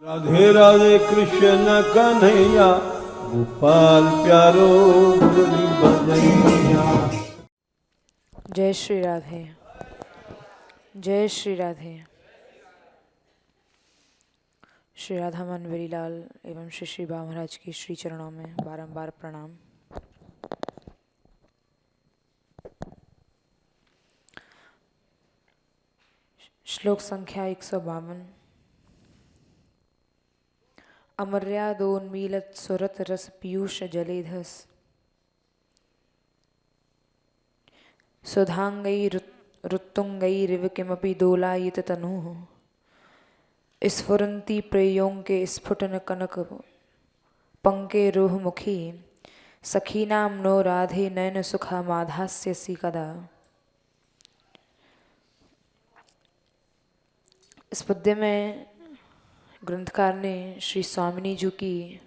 राधे राधे कृष्ण कन्हैया गोपाल प्यारो मुरली बजैया। जय श्री राधे, जय श्री राधे। श्री राधा मनोहरी लाल एवं श्री श्री बा महाराज की श्री चरणों में बारंबार प्रणाम। श्लोक संख्या 152। अमर्यादोन्मीलत सुरत रस पीयूष जलेधस सुधांगैरुत्तुंगैरिव किमपि दोलायित तनुः स्फुरन्ती प्रेयोंके स्फुटन कनक पंकेरुह मुखी सखीनां नो राधे नयन सुखा माधास्यसि कदा। इस पद्य में ग्रंथकार ने श्री स्वामिनी जी की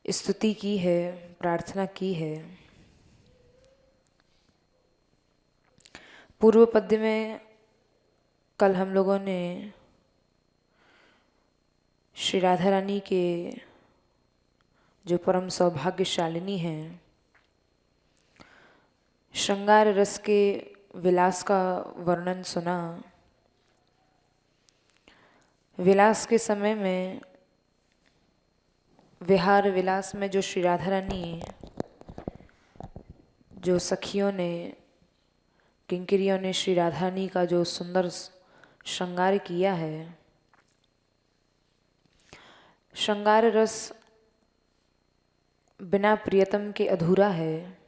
स्तुति की है, प्रार्थना की है। पूर्व पद्य में कल हम लोगों ने श्री राधा रानी के जो परम सौभाग्यशालिनी हैं, श्रृंगार रस के विलास का वर्णन सुना। विलास के समय में विहार विलास में जो श्री राधा रानी, जो सखियों ने, किंकिरियों ने श्री राधा रानी का जो सुंदर श्रृंगार किया है, श्रृंगार रस बिना प्रियतम के अधूरा है।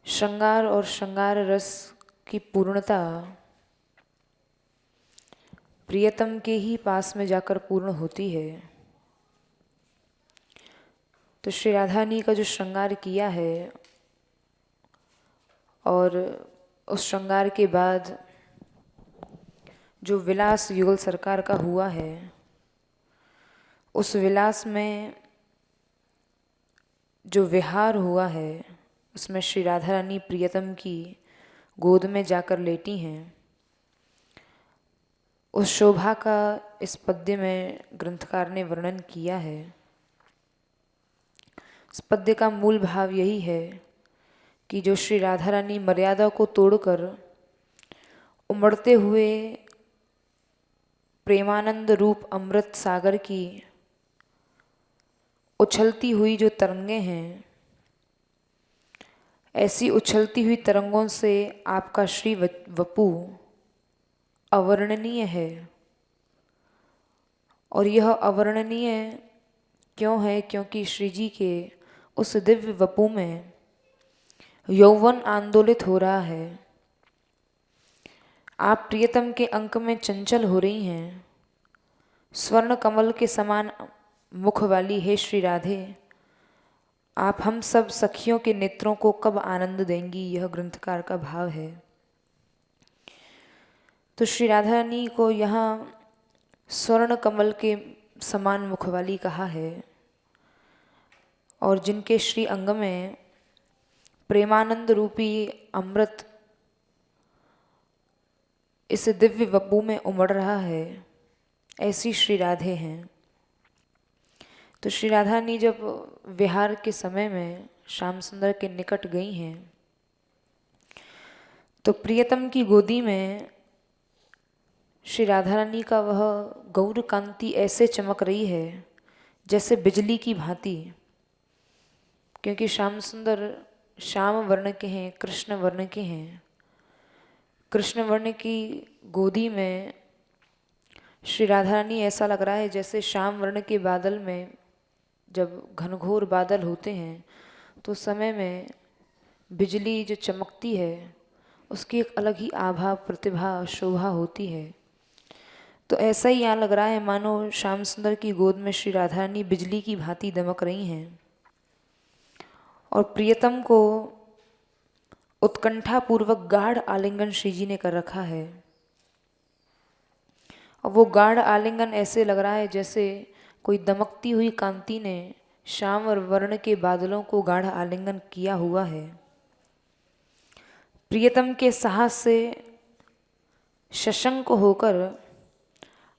श्रृंगार और श्रृंगार रस की पूर्णता प्रियतम के ही पास में जाकर पूर्ण होती है। तो श्री राधा रानी का जो श्रृंगार किया है और उस श्रृंगार के बाद जो विलास युगल सरकार का हुआ है, उस विलास में जो विहार हुआ है उसमें श्री राधा रानी प्रियतम की गोद में जाकर लेटी हैं। उस शोभा का इस पद्य में ग्रंथकार ने वर्णन किया है। इस पद्य का मूल भाव यही है कि जो श्री राधा रानी मर्यादा को तोड़कर उमड़ते हुए प्रेमानंद रूप अमृत सागर की उछलती हुई जो तरंगे हैं, ऐसी उछलती हुई तरंगों से आपका श्री वपु अवर्णनीय है। और यह अवर्णनीय क्यों है? क्योंकि श्री जी के उस दिव्य वपु में यौवन आंदोलित हो रहा है। आप प्रियतम के अंक में चंचल हो रही हैं। स्वर्ण कमल के समान मुख वाली है श्री राधे, आप हम सब सखियों के नेत्रों को कब आनंद देंगी, यह ग्रंथकार का भाव है। तो श्री राधा रानी को यहाँ स्वर्ण कमल के समान मुख वाली कहा है और जिनके श्री अंग में प्रेमानंद रूपी अमृत इस दिव्य वपु में उमड़ रहा है, ऐसी श्री राधे हैं। तो श्री राधा रानी जब विहार के समय में श्याम सुंदर के निकट गई हैं तो प्रियतम की गोदी में श्री राधा रानी का वह गौर कांति ऐसे चमक रही है जैसे बिजली की भांति। क्योंकि श्याम सुंदर श्याम वर्ण के हैं, कृष्ण वर्ण के हैं। कृष्ण वर्ण की गोदी में श्री राधा रानी ऐसा लग रहा है जैसे श्याम वर्ण के बादल में जब घनघोर बादल होते हैं तो उस समय में बिजली जो चमकती है उसकी एक अलग ही आभा, प्रतिभा, शोभा होती है। तो ऐसा ही यहाँ लग रहा है मानो श्याम सुंदर की गोद में श्री राधा रानी बिजली की भांति दमक रही हैं और प्रियतम को उत्कंठा पूर्वक गाढ़ आलिंगन श्री जी ने कर रखा है। और वो गाढ़ आलिंगन ऐसे लग रहा है जैसे कोई दमकती हुई कांति ने श्याम और वर्ण के बादलों को गाढ़ आलिंगन किया हुआ है। प्रियतम के साहस से सशंक होकर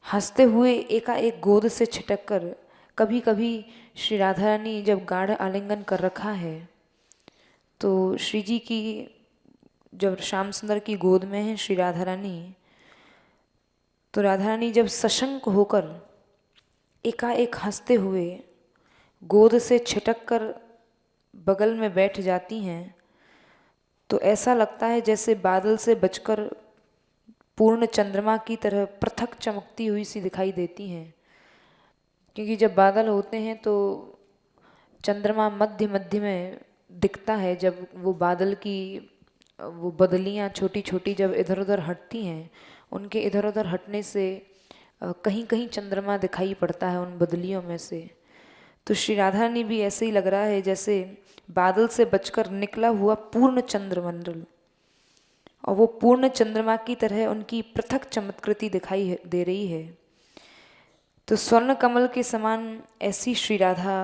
हंसते हुए एकाएक गोद से छिटक कर, कभी कभी श्री राधा रानी जब गाढ़ आलिंगन कर रखा है तो श्री जी की, जब श्याम सुंदर की गोद में है श्री राधा रानी, तो राधा रानी जब सशंक होकर एकाएक हंसते हुए गोद से छिटक कर बगल में बैठ जाती हैं तो ऐसा लगता है जैसे बादल से बचकर पूर्ण चंद्रमा की तरह पृथक चमकती हुई सी दिखाई देती हैं। क्योंकि जब बादल होते हैं तो चंद्रमा मध्य मध्य में दिखता है, जब वो बादल की वो बदलियाँ छोटी छोटी जब इधर उधर हटती हैं, उनके इधर उधर हटने से कहीं कहीं चंद्रमा दिखाई पड़ता है उन बदलियों में से। तो श्री राधा रानी भी ऐसे ही लग रहा है जैसे बादल से बचकर निकला हुआ पूर्ण चंद्रमंडल, और वो पूर्ण चंद्रमा की तरह उनकी पृथक चमत्कृति दिखाई दे रही है। तो स्वर्ण कमल के समान ऐसी श्री राधा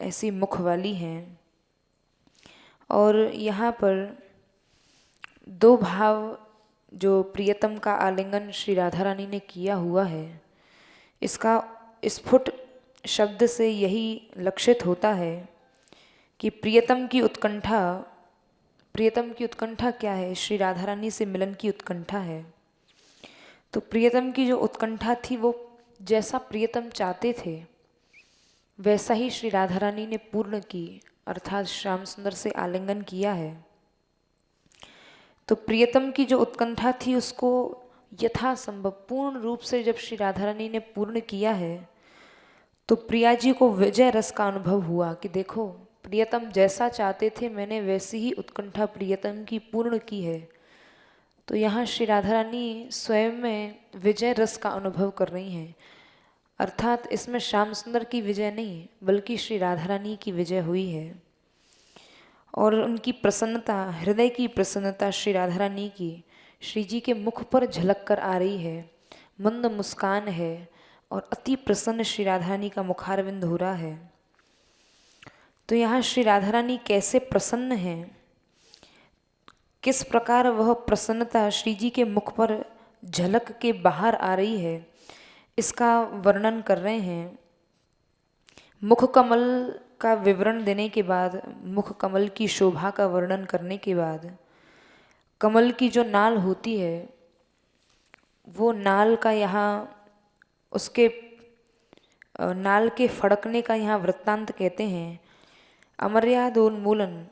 ऐसी मुख वाली हैं। और यहाँ पर दो भाव जो प्रियतम का आलिंगन श्री राधा रानी ने किया हुआ है, इसका स्फुट शब्द से यही लक्षित होता है कि प्रियतम की उत्कंठा क्या है? श्री राधा रानी से मिलन की उत्कंठा है। तो प्रियतम की जो उत्कंठा थी वो जैसा प्रियतम चाहते थे वैसा ही श्री राधा रानी ने पूर्ण की, अर्थात श्याम सुंदर से आलिंगन किया है। तो प्रियतम की जो उत्कंठा थी उसको यथासंभव पूर्ण रूप से जब श्री राधा रानी ने पूर्ण किया है तो प्रिया जी को विजय रस का अनुभव हुआ कि देखो प्रियतम जैसा चाहते थे मैंने वैसी ही उत्कंठा प्रियतम की पूर्ण की है। तो यहाँ श्री राधा रानी स्वयं में विजय रस का अनुभव कर रही हैं, अर्थात इसमें श्याम सुंदर की विजय नहीं बल्कि श्री राधा रानी की विजय हुई है। और उनकी प्रसन्नता, हृदय की प्रसन्नता श्री राधा रानी की श्री जी के मुख पर झलक कर आ रही है। मंद मुस्कान है और अति प्रसन्न श्री राधा रानी का मुखारविंद हो रहा है। तो यहाँ श्री राधा रानी कैसे प्रसन्न हैं, किस प्रकार वह प्रसन्नता श्री जी के मुख पर झलक के बाहर आ रही है, इसका वर्णन कर रहे हैं। मुख कमल का विवरण देने के बाद, मुख कमल की शोभा का वर्णन करने के बाद, कमल की जो नाल होती है वो नाल का यहाँ उसके नाल के फड़कने का यहाँ वृत्तांत कहते हैं। अमर्यादोन्मूलन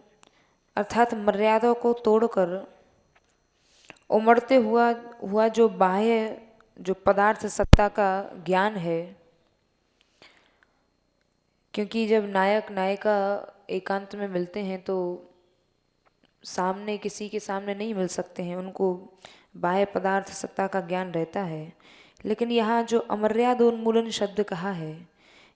अर्थात मर्यादा को तोड़कर उमड़ते हुआ जो बाह्य जो पदार्थ सत्ता का ज्ञान है। क्योंकि जब नायक नायिका एकांत में मिलते हैं तो सामने किसी के सामने नहीं मिल सकते हैं, उनको बाह्य पदार्थ सत्ता का ज्ञान रहता है। लेकिन यहाँ जो अमर्यादोन्मूलन शब्द कहा है,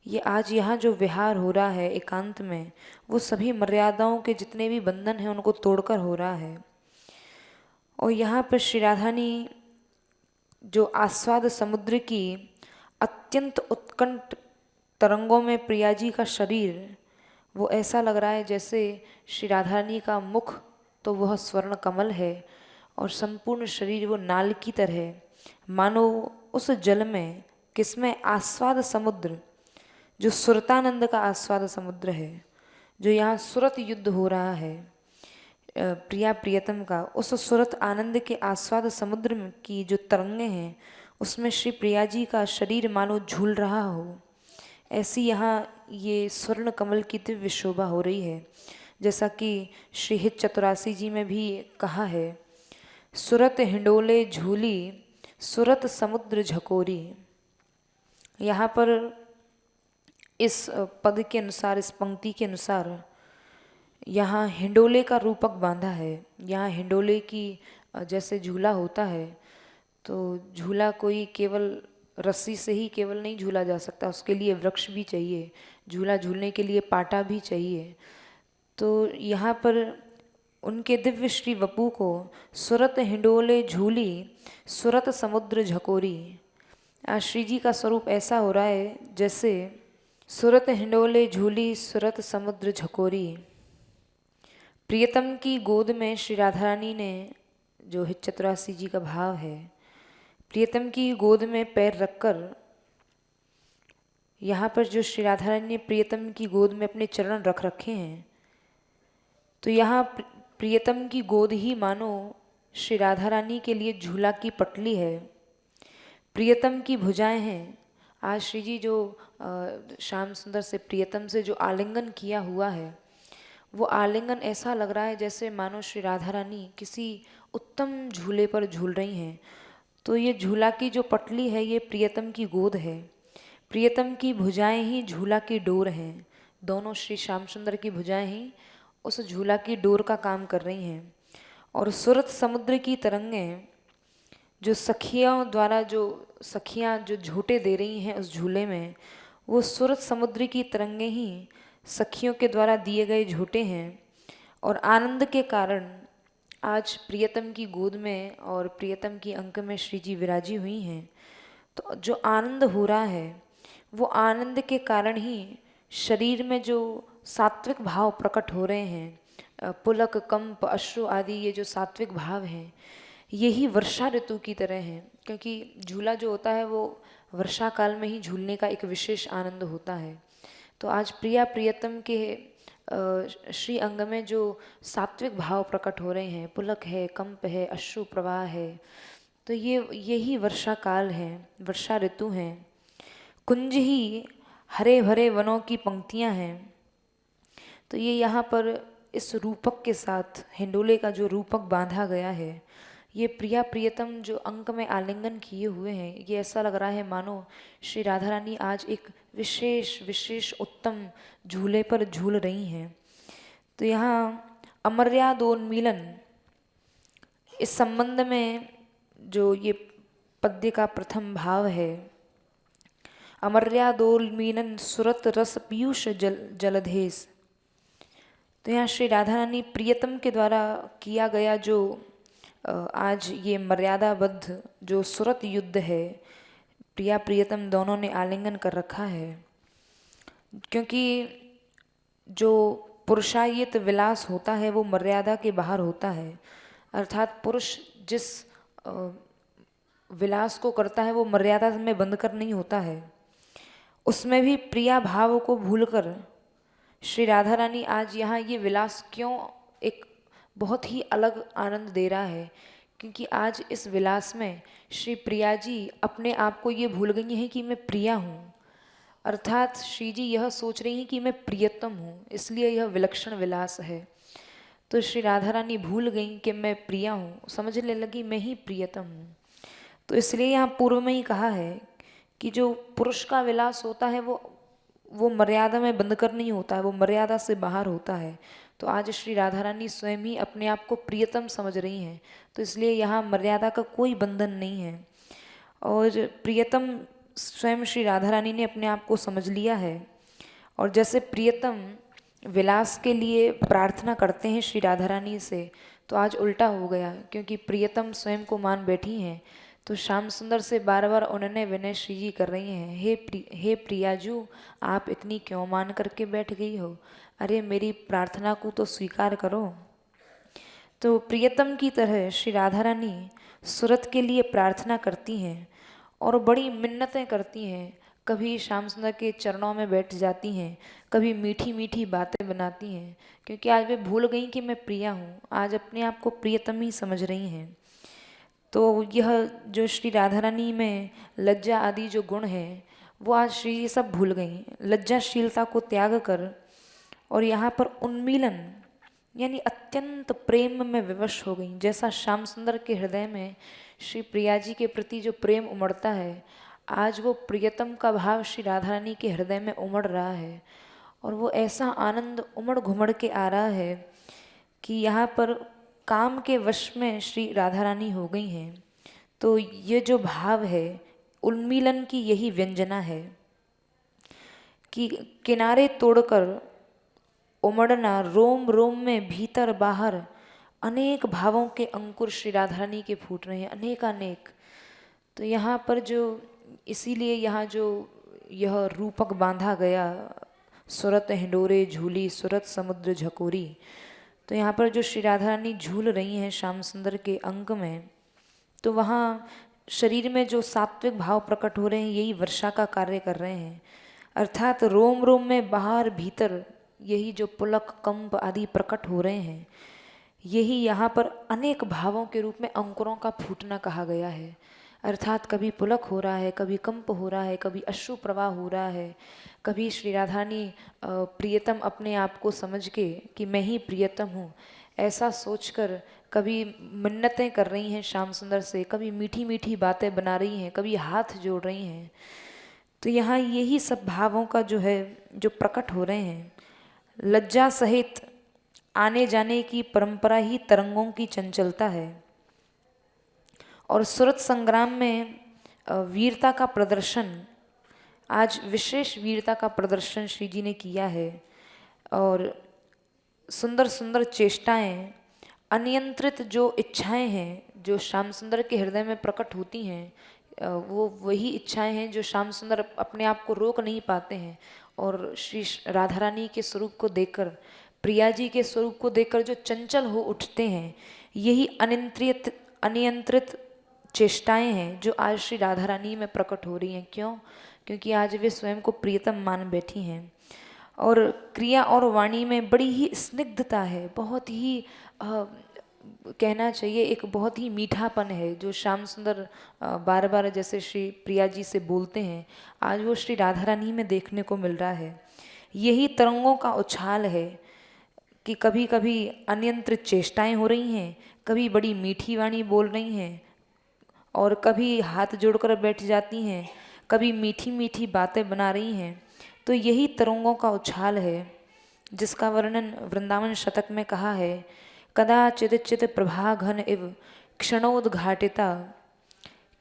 ये आज यहाँ जो विहार हो रहा है एकांत में, वो सभी मर्यादाओं के जितने भी बंधन हैं उनको तोड़कर हो रहा है। और यहाँ पर श्री राधानी जो आस्वाद समुद्र की अत्यंत उत्कंठ तरंगों में प्रिया जी का शरीर, वो ऐसा लग रहा है जैसे श्री राधानी का मुख तो वह स्वर्ण कमल है और संपूर्ण शरीर वो नाल की तरह, मानो उस जल में किसमें आस्वाद समुद्र, जो सुरतानंद का आस्वाद समुद्र है, जो यहाँ सुरत युद्ध हो रहा है प्रिया प्रियतम का, उस सुरत आनंद के आस्वाद समुद्र की जो तरंगे हैं उसमें श्री प्रिया जी का शरीर मानो झूल रहा हो, ऐसी यहाँ ये स्वर्ण कमल की दिव्य शोभा हो रही है। जैसा कि श्री हित चतुरासी जी में भी कहा है, सुरत हिंडोले झूली सुरत समुद्र झकोरी। यहाँ पर इस पद के अनुसार, इस पंक्ति के अनुसार यहाँ हिंडोले का रूपक बांधा है। यहाँ हिंडोले की जैसे झूला होता है तो झूला कोई केवल रस्सी से ही केवल नहीं झूला जा सकता, उसके लिए वृक्ष भी चाहिए, झूला झूलने के लिए पाटा भी चाहिए। तो यहाँ पर उनके दिव्य श्री वपू को सुरत हिंडोले झूली सुरत समुद्र झकोरी। आज श्री जी का स्वरूप ऐसा हो रहा है जैसे सुरत हिंडोले झूली सुरत समुद्र झकोरी। प्रियतम की गोद में श्री राधा रानी ने, जो हित चतुरासी जी का भाव है, प्रियतम की गोद में पैर रखकर यहाँ पर जो श्री राधा रानी ने प्रियतम की गोद में अपने चरण रख रखे हैं, तो यहाँ प्रियतम की गोद ही मानो श्री राधा रानी के लिए झूला की पटली है, प्रियतम की भुजाएं हैं। आज श्री जी जो श्याम सुंदर से प्रियतम से जो आलिंगन किया हुआ है, वो आलिंगन ऐसा लग रहा है जैसे मानो श्री राधा रानी किसी उत्तम झूले पर झूल रही हैं। तो ये झूला की जो पटली है ये प्रियतम की गोद है, प्रियतम की भुजाएं ही झूला की डोर हैं। दोनों श्री श्याम सुंदर की भुजाएं ही उस झूला की डोर का काम कर रही हैं। और सुरत समुद्र की तरंगें जो सखियां जो झूटे दे रही हैं उस झूले में, वो सुरत समुद्र की तरंगें ही सखियों के द्वारा दिए गए झूटे हैं। और आनंद के कारण आज प्रियतम की गोद में और प्रियतम की अंक में श्री जी विराजी हुई हैं। तो जो आनंद हो रहा है वो आनंद के कारण ही शरीर में जो सात्विक भाव प्रकट हो रहे हैं, पुलक कंप अश्रु आदि ये जो सात्विक भाव हैं, यही वर्षा ऋतु की तरह हैं। क्योंकि झूला जो होता है वो वर्षा काल में ही झूलने का एक विशेष आनंद होता है। तो आज प्रिया प्रियतम के श्री अंग में जो सात्विक भाव प्रकट हो रहे हैं, पुलक है, कंप है, अश्रु प्रवाह है, तो यही वर्षा काल है, वर्षा ऋतु है। कुंज ही हरे भरे वनों की पंक्तियां हैं। तो ये यहाँ पर इस रूपक के साथ हिंडोले का जो रूपक बांधा गया है, ये प्रिया प्रियतम जो अंक में आलिंगन किए हुए हैं, ये ऐसा लग रहा है मानो श्री राधा रानी आज एक विशेष उत्तम झूले पर झूल रही हैं। तो यहाँ अमर्यादोन्मीलन इस संबंध में जो ये पद्य का प्रथम भाव है, अमर्यादोन्मीलन सुरत रस पीयूष जलधेस। तो यहाँ श्री राधा रानी प्रियतम के द्वारा किया गया जो आज ये मर्यादाबद्ध जो सुरत युद्ध है, प्रिया प्रियतम दोनों ने आलिंगन कर रखा है। क्योंकि जो पुरुषायित विलास होता है वो मर्यादा के बाहर होता है। अर्थात पुरुष जिस विलास को करता है वो मर्यादा में बंद कर नहीं होता है। उसमें भी प्रिया भाव को भूलकर श्री राधा रानी आज यहाँ ये विलास क्यों एक बहुत ही अलग आनंद दे रहा है, क्योंकि आज इस विलास में श्री प्रिया जी अपने आप को ये भूल गई हैं कि मैं प्रिया हूँ। अर्थात श्री जी यह सोच रही हैं कि मैं प्रियतम हूँ, इसलिए यह विलक्षण विलास है। तो श्री राधा रानी भूल गई कि मैं प्रिया हूँ, समझने लगी मैं ही प्रियतम हूँ। तो इसलिए यहाँ पूर्व में ही कहा है कि जो पुरुष का विलास होता है वो मर्यादा में बंद कर नहीं होता है, वो मर्यादा से बाहर होता है। तो आज श्री राधा रानी स्वयं ही अपने आप को प्रियतम समझ रही हैं, तो इसलिए यहाँ मर्यादा का कोई बंधन नहीं है। और प्रियतम स्वयं श्री राधा रानी ने अपने आप को समझ लिया है। और जैसे प्रियतम विलास के लिए प्रार्थना करते हैं श्री राधा रानी से, तो आज उल्टा हो गया, क्योंकि प्रियतम स्वयं को मान बैठी हैं। तो श्याम सुंदर से बार बार उन्होंने विनय श्री जी कर रही हैं, हे प्रियाजू, आप इतनी क्यों मान करके बैठ गई हो, अरे मेरी प्रार्थना को तो स्वीकार करो। तो प्रियतम की तरह श्री राधा रानी सुरत के लिए प्रार्थना करती हैं और बड़ी मिन्नतें करती हैं। कभी श्याम सुंदर के चरणों में बैठ जाती हैं, कभी मीठी मीठी बातें बनाती हैं, क्योंकि आज वे भूल गई कि मैं प्रिया हूँ, आज अपने आप को प्रियतम ही समझ रही हैं। तो यह जो श्री राधा रानी में लज्जा आदि जो गुण हैं वो आज श्री जी सब भूल गई, लज्जाशीलता को त्याग कर, और यहाँ पर उन्मीलन यानी अत्यंत प्रेम में विवश हो गई। जैसा श्याम सुंदर के हृदय में श्री प्रिया जी के प्रति जो प्रेम उमड़ता है, आज वो प्रियतम का भाव श्री राधा रानी के हृदय में उमड़ रहा है। और वो ऐसा आनंद उमड़ घुमड़ के आ रहा है कि यहाँ पर काम के वश में श्री राधा रानी हो गई हैं। तो ये जो भाव है उन्मीलन की यही व्यंजना है कि किनारे तोड़कर उमड़ना, रोम रोम में भीतर बाहर अनेक भावों के अंकुर श्री राधा रानी के फूट रहे हैं, अनेक। तो यहाँ पर जो इसीलिए यहाँ जो यह रूपक बांधा गया, सुरत हिंडोरे झूली सुरत समुद्र झकोरी। तो यहाँ पर जो श्री राधा रानी झूल रही हैं श्याम सुंदर के अंक में, तो वहाँ शरीर में जो सात्विक भाव प्रकट हो रहे हैं यही वर्षा का कार्य कर रहे हैं, अर्थात रोम रोम में बाहर भीतर यही जो पुलक कंप आदि प्रकट हो रहे हैं, यही यहाँ पर अनेक भावों के रूप में अंकुरों का फूटना कहा गया है। अर्थात कभी पुलक हो रहा है, कभी कंप हो रहा है, कभी अश्रु प्रवाह हो रहा है, कभी श्री राधारानी प्रियतम अपने आप को समझ के कि मैं ही प्रियतम हूँ ऐसा सोचकर कभी मिन्नतें कर रही हैं श्याम सुंदर से, कभी मीठी मीठी बातें बना रही हैं, कभी हाथ जोड़ रही हैं। तो यहाँ यही सब भावों का जो है जो प्रकट हो रहे हैं। लज्जा सहित आने जाने की परंपरा ही तरंगों की चंचलता है। और सूरत संग्राम में वीरता का प्रदर्शन, आज विशेष वीरता का प्रदर्शन श्री जी ने किया है। और सुंदर सुंदर चेष्टाएं, अनियंत्रित जो इच्छाएं हैं जो श्याम सुंदर के हृदय में प्रकट होती हैं, वो वही इच्छाएं हैं जो श्याम सुंदर अपने आप को रोक नहीं पाते हैं। और श्री राधा रानी के स्वरूप को देखकर, प्रिया जी के स्वरूप को देखकर जो चंचल हो उठते हैं, यही अनियंत्रित चेष्टाएं हैं जो आज श्री राधा रानी में प्रकट हो रही हैं। क्यों? क्योंकि आज वे स्वयं को प्रियतम मान बैठी हैं। और क्रिया और वाणी में बड़ी ही स्निग्धता है, बहुत ही कहना चाहिए एक बहुत ही मीठापन है जो श्याम सुंदर बार बार जैसे श्री प्रिया जी से बोलते हैं, आज वो श्री राधा रानी में देखने को मिल रहा है। यही तरंगों का उछाल है कि कभी कभी अनियंत्रित चेष्टाएं हो रही हैं, कभी बड़ी मीठी वाणी बोल रही हैं, और कभी हाथ जोड़कर बैठ जाती हैं, कभी मीठी मीठी बातें बना रही हैं। तो यही तरंगों का उछाल है जिसका वर्णन वृंदावन शतक में कहा है, कदाचित चित प्रभा घन इव क्षणोद्घाटिता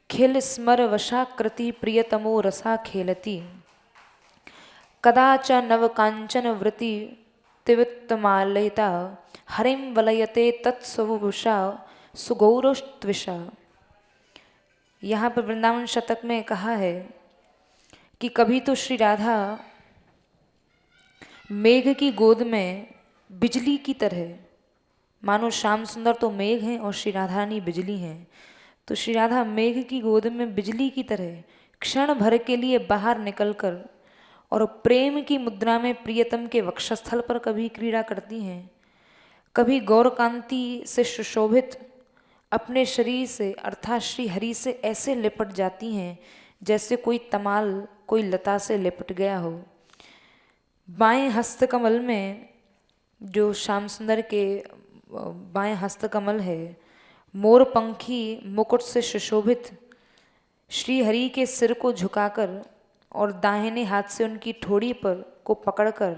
खिल स्मर वशाकृति प्रियतमो रसा खेलती कदाच नव कांचन वृति तिवित्तमालयिता हरिम वलयते तत्स्वभुषा सुगौरस्त्विषा। यहाँ पर वृंदावन शतक में कहा है कि कभी तो श्री राधा मेघ की गोद में बिजली की तरह, मानो श्याम सुंदर तो मेघ हैं और श्री राधा रानी बिजली हैं, तो श्री राधा मेघ की गोद में बिजली की तरह क्षण भर के लिए बाहर निकलकर और प्रेम की मुद्रा में प्रियतम के वक्षस्थल पर कभी क्रीड़ा करती हैं, कभी गौरकांति से सुशोभित अपने शरीर से अर्थात श्री हरि से ऐसे लिपट जाती हैं जैसे कोई तमाल कोई लता से लिपट गया हो। बाएं हस्तकमल में जो श्याम सुंदर के बाएं हस्तकमल है, मोर पंखी मुकुट से सुशोभित श्री हरि के सिर को झुकाकर और दाहिने हाथ से उनकी ठोड़ी पर को पकड़कर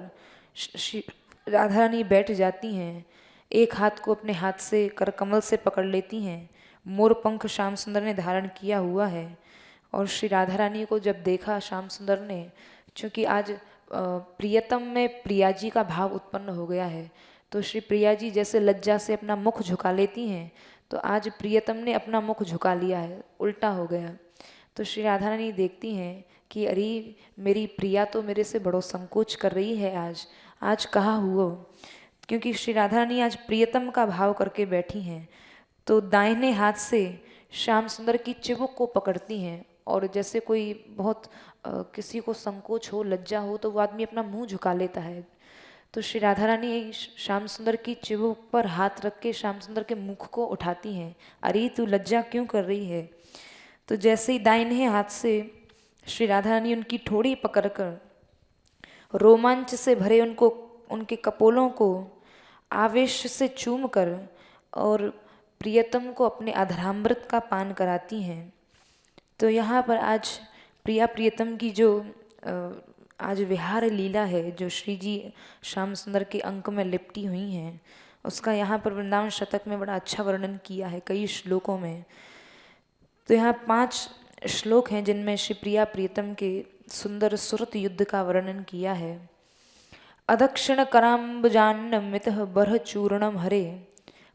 श्री राधा रानी बैठ जाती हैं। एक हाथ को अपने हाथ से कर कमल से पकड़ लेती हैं। मोर पंख श्याम सुंदर ने धारण किया हुआ है। और श्री राधा रानी को जब देखा श्याम सुंदर ने, चूँकि आज प्रियतम में प्रिया जी का भाव उत्पन्न हो गया है, तो श्री प्रिया जी जैसे लज्जा से अपना मुख झुका लेती हैं, तो आज प्रियतम ने अपना मुख झुका लिया है, उल्टा हो गया। तो श्री राधा रानी देखती हैं कि अरे मेरी प्रिया तो मेरे से बड़ो संकोच कर रही है, आज कहाँ हुआ, क्योंकि श्री राधा रानी आज प्रियतम का भाव करके बैठी हैं। तो दाहिने हाथ से श्याम सुंदर की चिबुक को पकड़ती हैं, और जैसे कोई बहुत किसी को संकोच हो, लज्जा हो, तो वो आदमी अपना मुंह झुका लेता है। तो श्री राधा रानी श्याम सुंदर की चिबुक पर हाथ रख के श्याम सुंदर के मुख को उठाती हैं, अरे तू लज्जा क्यों कर रही है। तो जैसे ही दाहिने हाथ से श्री राधा रानी उनकी ठोड़ी पकड़कर रोमांच से भरे उनके कपोलों को आवेश से चूम कर और प्रियतम को अपने अधरामृत का पान कराती हैं। तो यहाँ पर आज प्रिया प्रियतम की जो आज विहार लीला है, जो श्री जी श्याम सुंदर के अंक में लिपटी हुई हैं, उसका यहाँ पर वृंदावन शतक में बड़ा अच्छा वर्णन किया है कई श्लोकों में। तो यहाँ 5 श्लोक हैं जिनमें श्री प्रिया प्रियतम के सुंदर सुरत युद्ध का वर्णन किया है। अदक्षिण कराम्बुजान्न मितः बरह चूर्णम हरे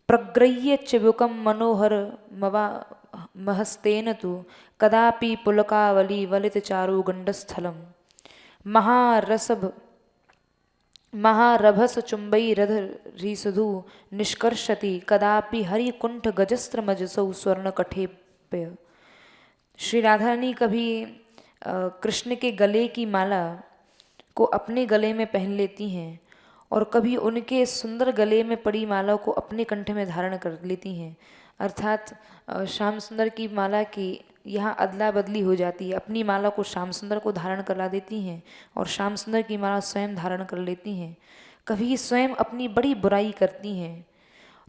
प्रग्रह्य चिबुकम मनोहर महस्तेन तु कदापि पुलकावली वलित चारु गंडस्थलम महारभस चुंबैरध रीसुधु निष्कर्षति कदापि हरिकुंठ गजस्त्र मजसौ स्वर्ण कठेप्य। श्री राधा रानी कभी कृष्ण के गले की माला को अपने गले में पहन लेती हैं और कभी उनके सुंदर गले में पड़ी माला को अपने कंठ में धारण कर लेती हैं। अर्थात श्याम सुंदर की माला की यहाँ अदला बदली हो जाती है। अपनी माला को श्याम सुंदर को धारण करा देती हैं और श्याम सुंदर की माला स्वयं धारण कर लेती हैं। कभी स्वयं अपनी बड़ी बुराई करती हैं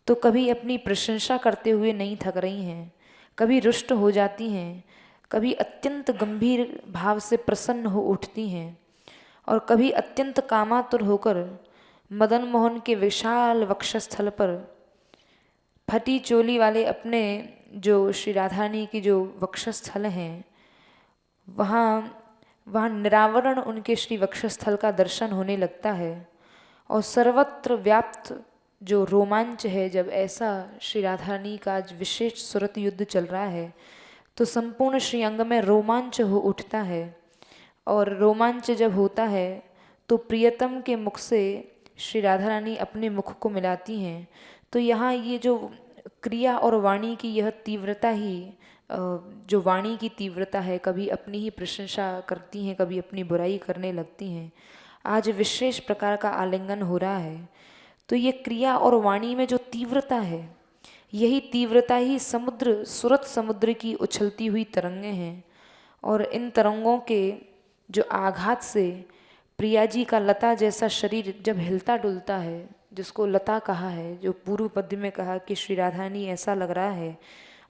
तो कभी अपनी प्रशंसा करते हुए नहीं थक रही हैं, कभी रुष्ट हो जाती हैं, कभी अत्यंत गंभीर भाव से प्रसन्न हो उठती हैं और कभी अत्यंत कामातुर होकर मदन मोहन के विशाल वक्षस्थल पर फटी चोली वाले अपने जो श्री राधारानी की जो वक्षस्थल हैं वहाँ निरावरण उनके श्री वक्षस्थल का दर्शन होने लगता है और सर्वत्र व्याप्त जो रोमांच है, जब ऐसा श्री राधारानी का आज विशेष सुरत युद्ध चल रहा है तो संपूर्ण श्री अंग में रोमांच हो उठता है और रोमांच जब होता है तो प्रियतम के मुख से श्री राधा रानी अपने मुख को मिलाती हैं। तो यहाँ ये जो क्रिया और वाणी की यह तीव्रता ही जो वाणी की तीव्रता है, कभी अपनी ही प्रशंसा करती हैं, कभी अपनी बुराई करने लगती हैं। आज विशेष प्रकार का आलिंगन हो रहा है तो ये क्रिया और वाणी में जो तीव्रता है, यही तीव्रता ही समुद्र सुरत समुद्र की उछलती हुई तरंगें हैं और इन तरंगों के जो आघात से प्रिया जी का लता जैसा शरीर जब हिलता डुलता है, जिसको लता कहा है, जो पूर्व पद्य में कहा कि श्री राधारानी ऐसा लग रहा है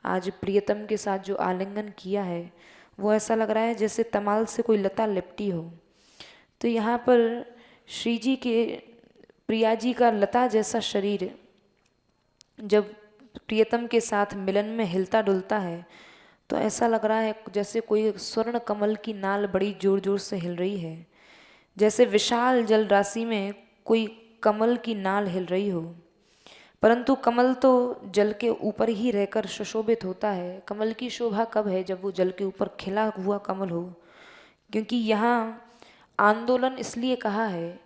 आज प्रियतम के साथ जो आलिंगन किया है वो ऐसा लग रहा है जैसे तमाल से कोई लता लिपटी हो। तो यहाँ पर श्री जी के प्रिया जी का लता जैसा शरीर जब प्रियतम के साथ मिलन में हिलता डुलता है तो ऐसा लग रहा है जैसे कोई स्वर्ण कमल की नाल बड़ी जोर जोर से हिल रही है, जैसे विशाल जल राशि में कोई कमल की नाल हिल रही हो। परंतु कमल तो जल के ऊपर ही रहकर सुशोभित होता है। कमल की शोभा कब है? जब वो जल के ऊपर खिला हुआ कमल हो। क्योंकि यहाँ आंदोलन इसलिए कहा है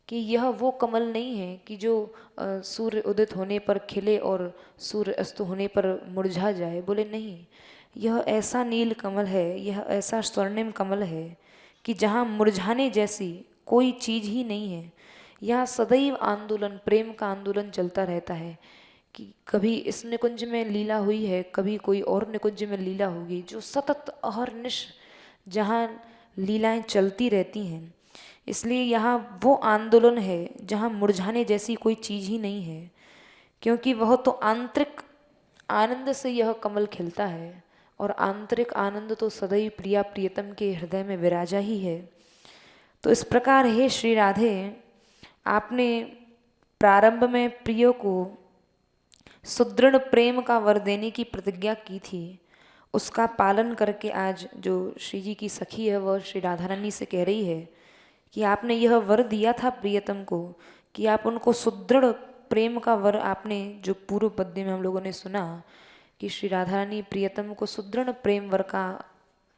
कि यह वो कमल नहीं है कि जो सूर्य उदित होने पर खिले और सूर्य अस्त होने पर मुरझा जाए। बोले नहीं, यह ऐसा नील कमल है, यह ऐसा स्वर्णिम कमल है कि जहाँ मुरझाने जैसी कोई चीज़ ही नहीं है। यहाँ सदैव आंदोलन, प्रेम का आंदोलन चलता रहता है कि कभी इस निकुंज में लीला हुई है, कभी कोई और निकुंज में लीला होगी, जो सतत अहर्निश जहाँ लीलाएं चलती रहती हैं। इसलिए यहाँ वो आंदोलन है जहाँ मुरझाने जैसी कोई चीज़ ही नहीं है, क्योंकि वह तो आंतरिक आनंद से यह कमल खिलता है और आंतरिक आनंद तो सदैव प्रिया प्रियतम के हृदय में विराजा ही है। तो इस प्रकार हे श्री राधे, आपने प्रारंभ में प्रिय को सुदृढ़ प्रेम का वर देने की प्रतिज्ञा की थी, उसका पालन करके आज जो श्री जी की सखी है वह श्री राधा रानी से कह रही है कि आपने यह वर दिया था प्रियतम को कि आप उनको सुदृढ़ प्रेम का वर, आपने जो पूर्व पद्य में हम लोगों ने सुना कि श्री राधा रानी प्रियतम को सुदृढ़ प्रेम वर का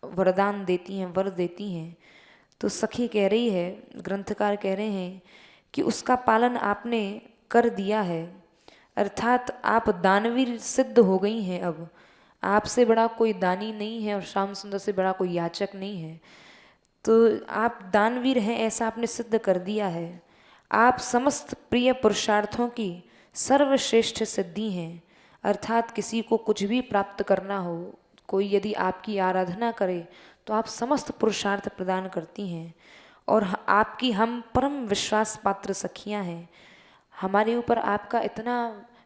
वरदान देती हैं, वर देती हैं। तो सखी कह रही है, ग्रंथकार कह रहे हैं कि उसका पालन आपने कर दिया है, अर्थात आप दानवीर सिद्ध हो गई हैं। अब आपसे बड़ा कोई दानी नहीं है और श्याम सुंदर से बड़ा कोई याचक नहीं है। तो आप दानवीर हैं ऐसा आपने सिद्ध कर दिया है। आप समस्त प्रिय पुरुषार्थों की सर्वश्रेष्ठ सिद्धि हैं, अर्थात किसी को कुछ भी प्राप्त करना हो, कोई यदि आपकी आराधना करे तो आप समस्त पुरुषार्थ प्रदान करती हैं और आपकी हम परम विश्वास पात्र सखियां हैं। हमारे ऊपर आपका इतना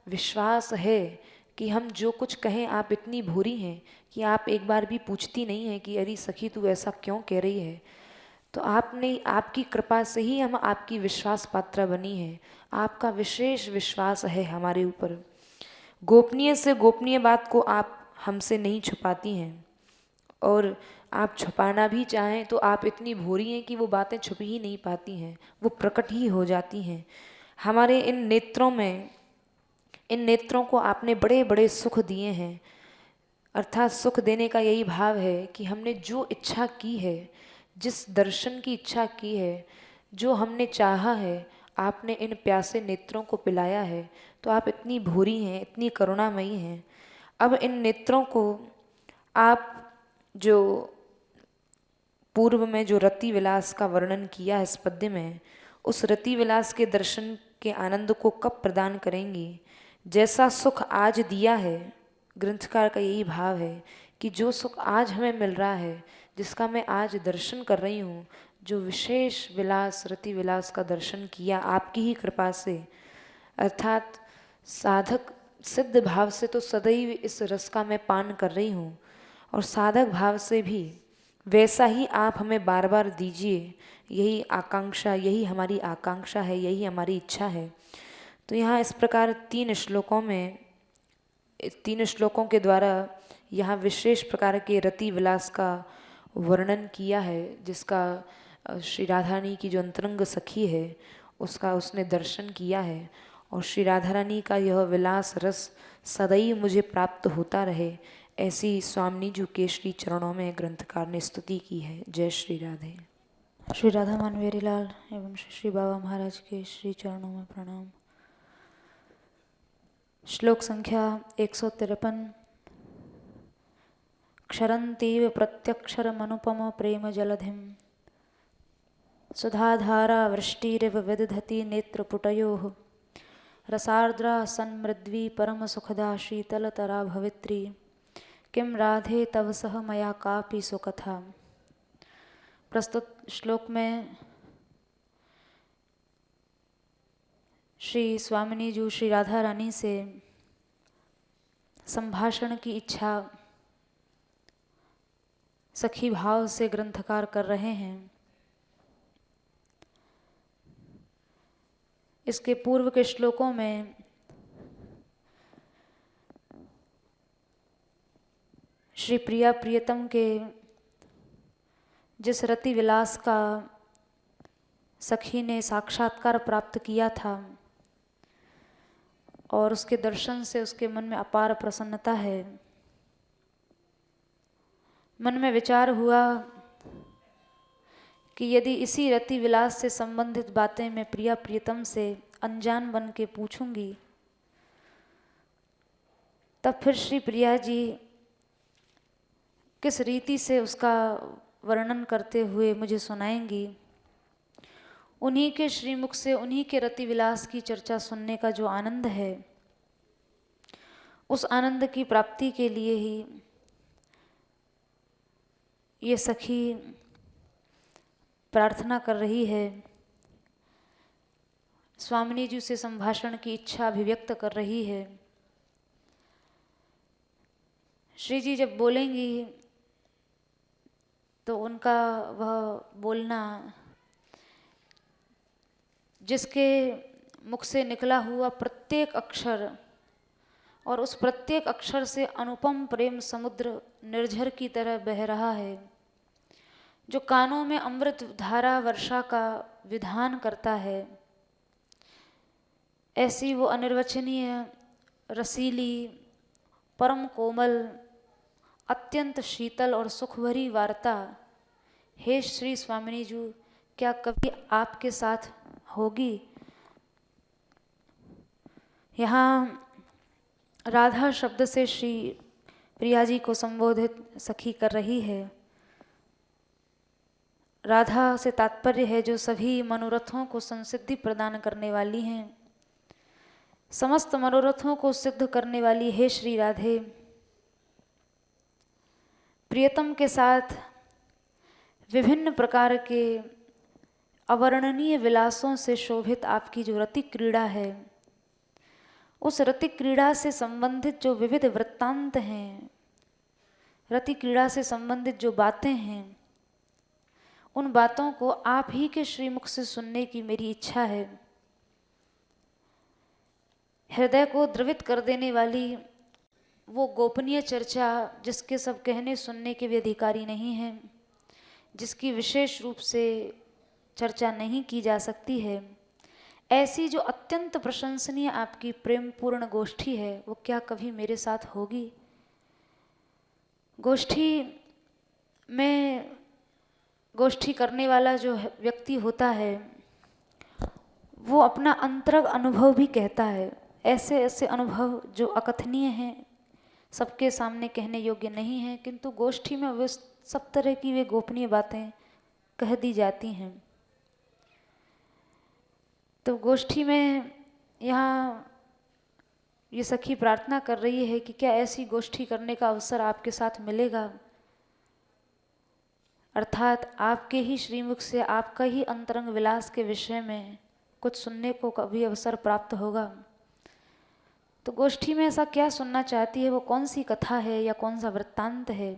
विश्वास है कि हम जो कुछ कहें आप इतनी भूरी हैं कि आप एक बार भी पूछती नहीं हैं कि अरे सखी तू ऐसा क्यों कह रही है। तो आपने, आपकी कृपा से ही हम आपकी विश्वास पात्रा बनी है। आपका विशेष विश्वास है हमारे ऊपर। गोपनीय से गोपनीय बात को आप हमसे नहीं छुपाती हैं और आप छुपाना भी चाहें तो आप इतनी भोरी हैं कि वो बातें छुप ही नहीं पाती हैं, वो प्रकट ही हो जाती हैं। हमारे इन नेत्रों में, इन नेत्रों को आपने बड़े बड़े सुख दिए हैं, अर्थात सुख देने का यही भाव है कि हमने जो इच्छा की है, जिस दर्शन की इच्छा की है, जो हमने चाहा है, आपने इन प्यासे नेत्रों को पिलाया है। तो आप इतनी भूरी हैं, इतनी करुणामयी हैं। अब इन नेत्रों को आप जो पूर्व में जो रति विलास का वर्णन किया है इस पद्य में, उस रति विलास के दर्शन के आनंद को कब प्रदान करेंगी? जैसा सुख आज दिया है, ग्रंथकार का यही भाव है कि जो सुख आज हमें मिल रहा है, जिसका मैं आज दर्शन कर रही हूँ, जो विशेष विलास रति विलास का दर्शन किया आपकी ही कृपा से, अर्थात साधक सिद्ध भाव से तो सदैव इस रस का मैं पान कर रही हूँ, और साधक भाव से भी वैसा ही आप हमें बार बार दीजिए, यही आकांक्षा, यही हमारी आकांक्षा है, यही हमारी इच्छा है। तो यहाँ इस प्रकार 3 श्लोकों में, 3 श्लोकों के द्वारा यहाँ विशेष प्रकार के रति विलास का वर्णन किया है, जिसका श्री राधा रानी की जो अंतरंग सखी है उसका उसने दर्शन किया है, और श्री राधा रानी का यह विलास रस सदैव मुझे प्राप्त होता रहे, ऐसी स्वामिनी जी के श्री चरणों में ग्रंथकार ने स्तुति की है। जय श्री राधे। श्री राधा मानवेरी लाल एवं श्री बाबा महाराज के श्री चरणों में प्रणाम। श्लोक संख्या 153। क्षरन्तीव प्रत्यक्षरमनुपम प्रेम जलधिम सुधाधारा वृष्टिरिव विदधति नेत्रपुटयोः रसार्द्रा सन्मृद्वी परम सुखदा शीतलतरा भवित्री किम राधे तव सह मया कापि सुकथा। प्रस्तुत श्लोक में श्री स्वामिनी जी श्री राधा रानी से संभाषण की इच्छा सखी भाव से ग्रंथकार कर रहे हैं। इसके पूर्व के श्लोकों में श्री प्रिया प्रियतम के जिस रति विलास का सखी ने साक्षात्कार प्राप्त किया था और उसके दर्शन से उसके मन में अपार प्रसन्नता है। मन में विचार हुआ कि यदि इसी रति विलास से संबंधित बातें मैं प्रिया प्रियतम से अनजान बन के पूछूंगी, तब फिर श्री प्रिया जी किस रीति से उसका वर्णन करते हुए मुझे सुनाएंगी। उन्हीं के श्रीमुख से उन्हीं के रति विलास की चर्चा सुनने का जो आनंद है, उस आनंद की प्राप्ति के लिए ही ये सखी प्रार्थना कर रही है, स्वामिनी जी से संभाषण की इच्छा अभिव्यक्त कर रही है। श्री जी जब बोलेंगी तो उनका वह बोलना, जिसके मुख से निकला हुआ प्रत्येक अक्षर और उस प्रत्येक अक्षर से अनुपम प्रेम समुद्र निर्झर की तरह बह रहा है, जो कानों में अमृत धारा वर्षा का विधान करता है, ऐसी वो अनिर्वचनीय रसीली परम कोमल अत्यंत शीतल और सुखभरी वार्ता हे श्री स्वामिनी जी क्या कभी आपके साथ होगी। यहाँ राधा शब्द से श्री प्रिया जी को संबोधित सखी कर रही है। राधा से तात्पर्य है जो सभी मनोरथों को संसिद्धि प्रदान करने वाली हैं, समस्त मनोरथों को सिद्ध करने वाली है श्री राधे। प्रियतम के साथ विभिन्न प्रकार के अवर्णनीय विलासों से शोभित आपकी जो रति क्रीड़ा है, उस रति क्रीड़ा से संबंधित जो विविध वृत्तांत हैं, रति क्रीड़ा से संबंधित जो बातें हैं, उन बातों को आप ही के श्रीमुख से सुनने की मेरी इच्छा है। हृदय को द्रवित कर देने वाली वो गोपनीय चर्चा जिसके सब कहने सुनने के भी अधिकारी नहीं हैं, जिसकी विशेष रूप से चर्चा नहीं की जा सकती है, ऐसी जो अत्यंत प्रशंसनीय आपकी प्रेम पूर्ण गोष्ठी है, वो क्या कभी मेरे साथ होगी। गोष्ठी करने वाला जो व्यक्ति होता है वो अपना अंतरंग अनुभव भी कहता है, ऐसे ऐसे अनुभव जो अकथनीय हैं, सबके सामने कहने योग्य नहीं हैं, किंतु गोष्ठी में वे सब तरह की वे गोपनीय बातें कह दी जाती हैं। तो गोष्ठी में यहाँ ये सखी प्रार्थना कर रही है कि क्या ऐसी गोष्ठी करने का अवसर आपके साथ मिलेगा, अर्थात आपके ही श्रीमुख से आपका ही अंतरंग विलास के विषय में कुछ सुनने को कभी अवसर प्राप्त होगा। तो गोष्ठी में ऐसा क्या सुनना चाहती है, वो कौन सी कथा है या कौन सा वृत्तांत है?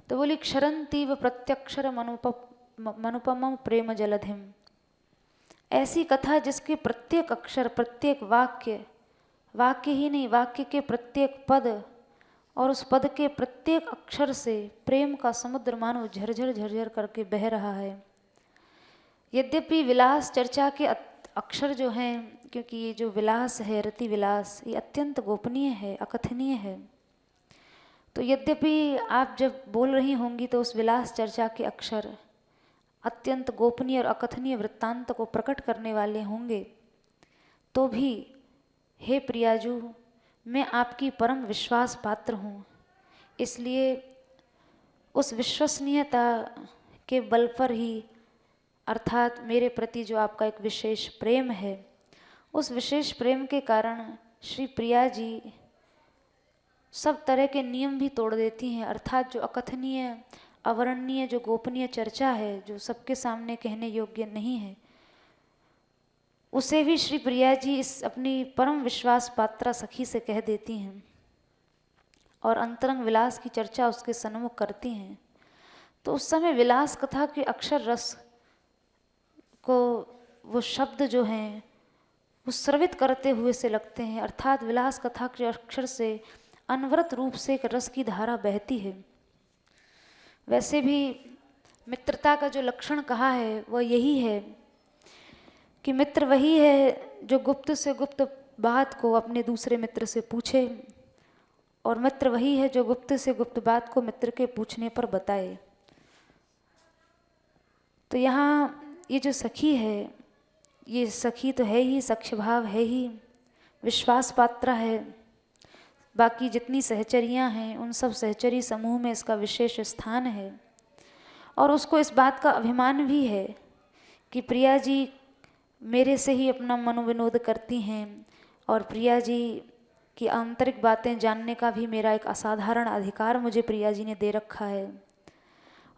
तो बोली क्षरंतीव प्रत्यक्षर मनुपम प्रेम जलधिम। ऐसी कथा जिसके प्रत्येक अक्षर, प्रत्येक वाक्य, वाक्य ही नहीं, वाक्य के प्रत्येक पद और उस पद के प्रत्येक अक्षर से प्रेम का समुद्र मानो झरझर झरझर करके बह रहा है। यद्यपि विलास चर्चा के अक्षर जो हैं, क्योंकि ये जो विलास है, रति विलास, ये अत्यंत गोपनीय है, अकथनीय है। तो यद्यपि आप जब बोल रही होंगी तो उस विलास चर्चा के अक्षर अत्यंत गोपनीय और अकथनीय वृत्तांत को प्रकट करने वाले होंगे, तो भी हे प्रियाजू, मैं आपकी परम विश्वास पात्र हूँ। इसलिए उस विश्वसनीयता के बल पर ही, अर्थात मेरे प्रति जो आपका एक विशेष प्रेम है, उस विशेष प्रेम के कारण श्री प्रिया जी सब तरह के नियम भी तोड़ देती हैं। अर्थात जो अकथनीय, अवर्णनीय, जो गोपनीय चर्चा है, जो सबके सामने कहने योग्य नहीं है, उसे भी श्री प्रिया जी इस अपनी परम विश्वास पात्रा सखी से कह देती हैं और अंतरंग विलास की चर्चा उसके सन्मुख करती हैं। तो उस समय विलास कथा के अक्षर रस को वो शब्द जो हैं वो स्रवित करते हुए से लगते हैं। अर्थात विलास कथा के अक्षर से अनवरत रूप से एक रस की धारा बहती है। वैसे भी मित्रता का जो लक्षण कहा है वह यही है कि मित्र वही है जो गुप्त से गुप्त बात को अपने दूसरे मित्र से पूछे, और मित्र वही है जो गुप्त से गुप्त बात को मित्र के पूछने पर बताए। तो यहाँ ये जो सखी है, ये सखी तो है ही, सख्य भाव है ही, विश्वास पात्रा है। बाकी जितनी सहचरियाँ हैं उन सब सहचरी समूह में इसका विशेष स्थान है, और उसको इस बात का अभिमान भी है कि प्रिया जी मेरे से ही अपना मनोविनोद करती हैं, और प्रिया जी की आंतरिक बातें जानने का भी मेरा एक असाधारण अधिकार मुझे प्रिया जी ने दे रखा है।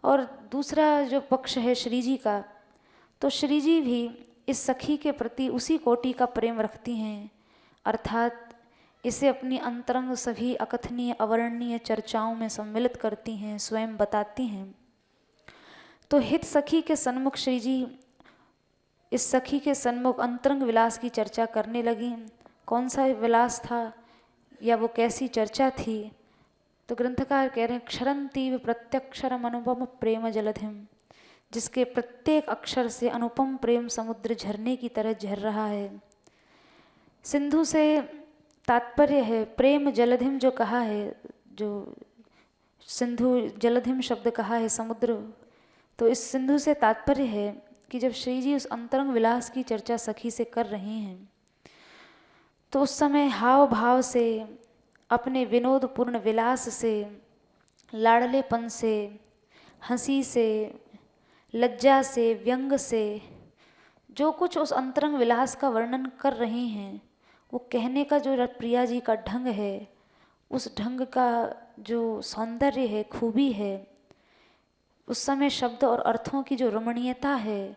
और दूसरा जो पक्ष है श्री जी का, तो श्री जी भी इस सखी के प्रति उसी कोटि का प्रेम रखती हैं, अर्थात इसे अपनी अंतरंग सभी अकथनीय, अवर्णनीय चर्चाओं में सम्मिलित करती हैं, स्वयं बताती हैं। तो हित सखी के सन्मुख श्री जी इस सखी के सन्मुख अंतरंग विलास की चर्चा करने लगी। कौन सा विलास था या वो कैसी चर्चा थी? तो ग्रंथकार कह रहे हैं क्षरंतीव प्रत्यक्षरम अनुपम प्रेम जलधिम, जिसके प्रत्येक अक्षर से अनुपम प्रेम समुद्र झरने की तरह झर रहा है। सिंधु से तात्पर्य है प्रेम जलधिम, जो कहा है, जो सिंधु जलधिम शब्द कहा है समुद्र, तो इस सिंधु से तात्पर्य है कि जब श्री जी उस अंतरंग विलास की चर्चा सखी से कर रही हैं, तो उस समय हाव भाव से, अपने विनोदपूर्ण विलास से, लाड़लेपन से, हंसी से, लज्जा से, व्यंग से, जो कुछ उस अंतरंग विलास का वर्णन कर रही हैं, वो कहने का जो प्रिया जी का ढंग है, उस ढंग का जो सौंदर्य है, खूबी है, उस समय शब्द और अर्थों की जो रमणीयता है,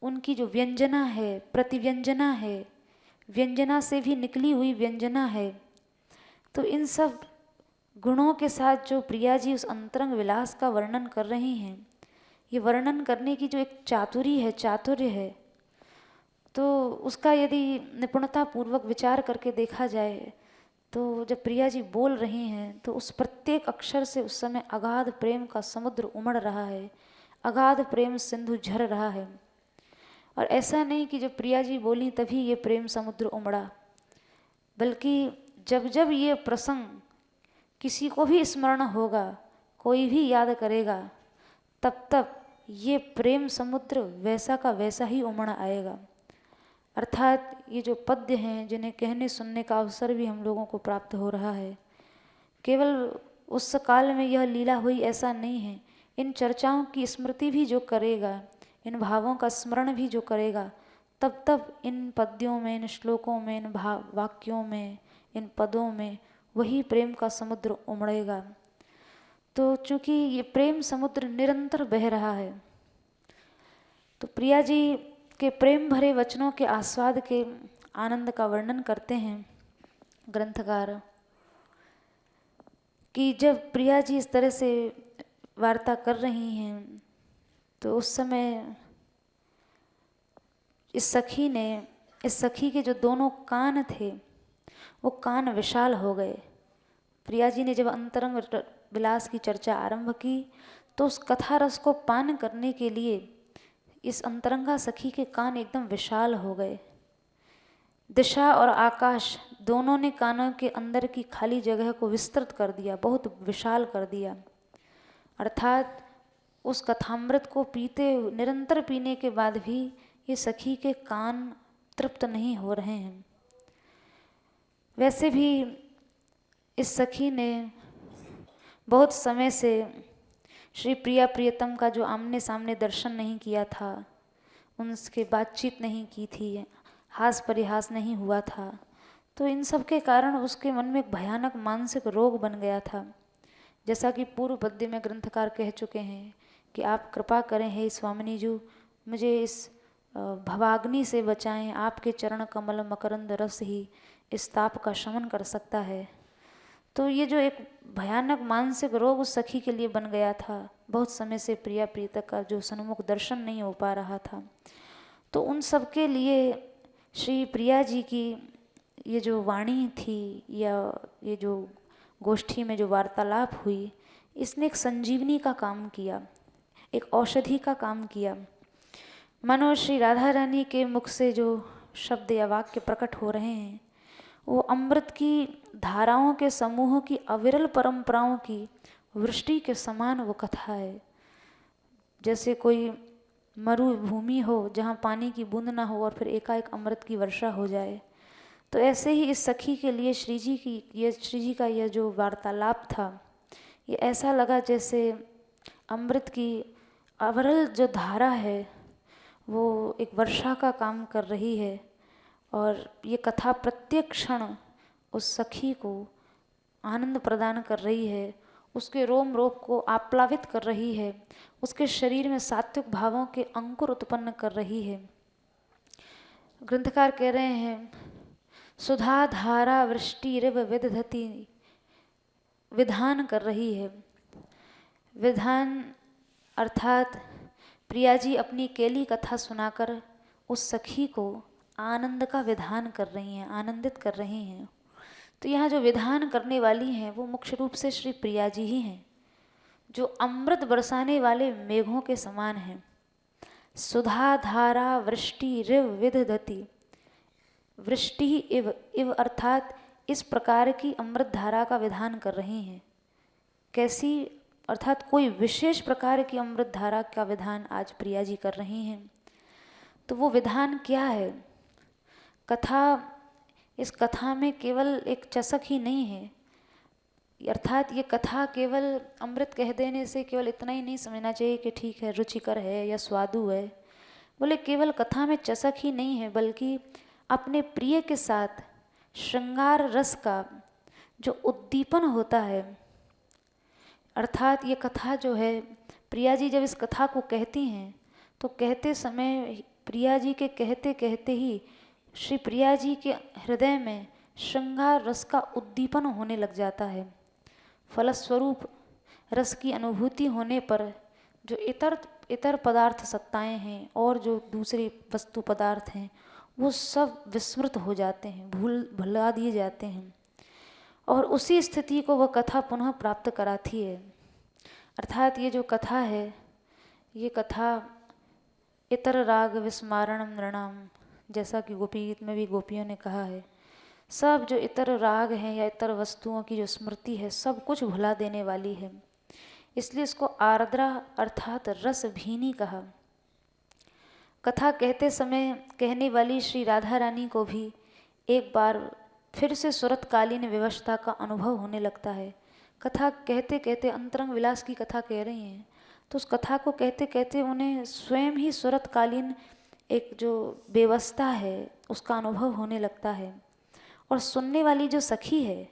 उनकी जो व्यंजना है, प्रतिव्यंजना है, व्यंजना से भी निकली हुई व्यंजना है, तो इन सब गुणों के साथ जो प्रिया जी उस अंतरंग विलास का वर्णन कर रही हैं, ये वर्णन करने की जो एक चातुर्य है, तो उसका यदि निपुणता पूर्वक विचार करके देखा जाए, तो जब प्रिया जी बोल रही हैं तो उस प्रत्येक अक्षर से उस समय अगाध प्रेम का समुद्र उमड़ रहा है, अगाध प्रेम सिंधु झर रहा है। और ऐसा नहीं कि जब प्रिया जी बोली तभी ये प्रेम समुद्र उमड़ा, बल्कि जब जब ये प्रसंग किसी को भी स्मरण होगा, कोई भी याद करेगा, तब तब ये प्रेम समुद्र वैसा का वैसा ही उमड़ आएगा। अर्थात ये जो पद्य हैं, जिन्हें कहने सुनने का अवसर भी हम लोगों को प्राप्त हो रहा है, केवल उस काल में यह लीला हुई ऐसा नहीं है। इन चर्चाओं की स्मृति भी जो करेगा, इन भावों का स्मरण भी जो करेगा, तब तब इन पद्यों में, इन श्लोकों में, इन वाक्यों में, इन पदों में वही प्रेम का समुद्र उमड़ेगा। तो चूँकि ये प्रेम समुद्र निरंतर बह रहा है, तो प्रिया जी के प्रेम भरे वचनों के आस्वाद के आनंद का वर्णन करते हैं ग्रंथकार कि जब प्रिया जी इस तरह से वार्ता कर रही हैं, तो उस समय इस सखी के जो दोनों कान थे वो कान विशाल हो गए। प्रिया जी ने जब अंतरंग विलास की चर्चा आरंभ की, तो उस कथा रस को पान करने के लिए इस अंतरंगा सखी के कान एकदम विशाल हो गए। दिशा और आकाश दोनों ने कानों के अंदर की खाली जगह को विस्तृत कर दिया, बहुत विशाल कर दिया। अर्थात उस कथामृत को निरंतर पीने के बाद भी ये सखी के कान तृप्त नहीं हो रहे हैं। वैसे भी इस सखी ने बहुत समय से श्री प्रिया प्रियतम का जो आमने सामने दर्शन नहीं किया था, उनसे बातचीत नहीं की थी, हास परिहास नहीं हुआ था, तो इन सब के कारण उसके मन में एक भयानक मानसिक रोग बन गया था। जैसा कि पूर्व पद्य में ग्रंथकार कह चुके हैं कि आप कृपा करें हे स्वामिनी जी, मुझे इस भवाग्नि से बचाएं, आपके चरण कमल मकरंद रस ही इस ताप का शमन कर सकता है। तो ये जो एक भयानक मानसिक रोग उस सखी के लिए बन गया था, बहुत समय से प्रिया प्रीतक का जो सन्मुख दर्शन नहीं हो पा रहा था, तो उन सब के लिए श्री प्रिया जी की ये जो वाणी थी या ये जो गोष्ठी में जो वार्तालाप हुई, इसने एक संजीवनी का काम किया, एक औषधि का काम किया। मानो श्री राधा रानी के मुख से जो शब्द या वाक्य प्रकट हो रहे हैं, वो अमृत की धाराओं के समूह की अविरल परंपराओं की वृष्टि के समान वो कथा है। जैसे कोई मरुभूमि हो जहाँ पानी की बूंद ना हो और फिर एकाएक अमृत की वर्षा हो जाए, तो ऐसे ही इस सखी के लिए श्री जी का यह जो वार्तालाप था, ये ऐसा लगा जैसे अमृत की अविरल जो धारा है वो एक वर्षा का काम कर रही है। और ये कथा प्रत्येक क्षण उस सखी को आनंद प्रदान कर रही है, उसके रोम रोम को आप्लावित कर रही है, उसके शरीर में सात्विक भावों के अंकुर उत्पन्न कर रही है। ग्रंथकार कह रहे हैं, सुधा धारा वृष्टि रिव विदधति, विधान कर रही है। विधान अर्थात प्रिया जी अपनी केली कथा सुनाकर उस सखी को आनंद का विधान कर रही हैं, आनंदित कर रही हैं। तो यहाँ जो विधान करने वाली हैं वो मुख्य रूप से श्री प्रिया जी ही हैं, जो अमृत बरसाने वाले मेघों के समान हैं। सुधा धारा वृष्टि रिव विदधति, वृष्टि इव, इव अर्थात इस प्रकार की अमृत धारा का विधान कर रही हैं। कैसी? अर्थात कोई विशेष प्रकार की अमृत धारा का विधान आज प्रिया जी कर रही हैं। तो वो विधान क्या है? कथा, इस कथा में केवल एक चषक ही नहीं है, अर्थात ये कथा केवल अमृत कह देने से केवल इतना ही नहीं समझना चाहिए कि ठीक है रुचिकर है या स्वादु है। बोले केवल कथा में चषक ही नहीं है, बल्कि अपने प्रिय के साथ श्रृंगार रस का जो उद्दीपन होता है। अर्थात ये कथा जो है, प्रिया जी जब इस कथा को कहती हैं तो कहते समय प्रिया जी के कहते कहते ही श्री प्रिया जी के हृदय में श्रृंगार रस का उद्दीपन होने लग जाता है। फलस्वरूप रस की अनुभूति होने पर जो इतर पदार्थ सत्ताएं हैं और जो दूसरे वस्तु पदार्थ हैं वो सब विस्मृत हो जाते हैं, भुला दिए जाते हैं, और उसी स्थिति को वह कथा पुनः प्राप्त कराती है। अर्थात ये जो कथा है, ये कथा इतर राग विस्मारणम नृणाम, जैसा कि गोपी गीत में भी गोपियों ने कहा है, सब जो इतर राग हैं या इतर वस्तुओं की जो स्मृति है सब कुछ भुला देने वाली है। इसलिए इसको आर्द्रा अर्थात रस भीनी कहा। कथा कहते समय कहने वाली श्री राधा रानी को भी एक बार फिर से सुरतकालीन व्यवस्था का अनुभव होने लगता है। कथा कहते कहते अंतरंग विलास की कथा कह रही हैं, तो उस कथा को कहते कहते उन्हें स्वयं ही सुरतकालीन एक जो व्यवस्था है उसका अनुभव होने लगता है। और सुनने वाली जो सखी है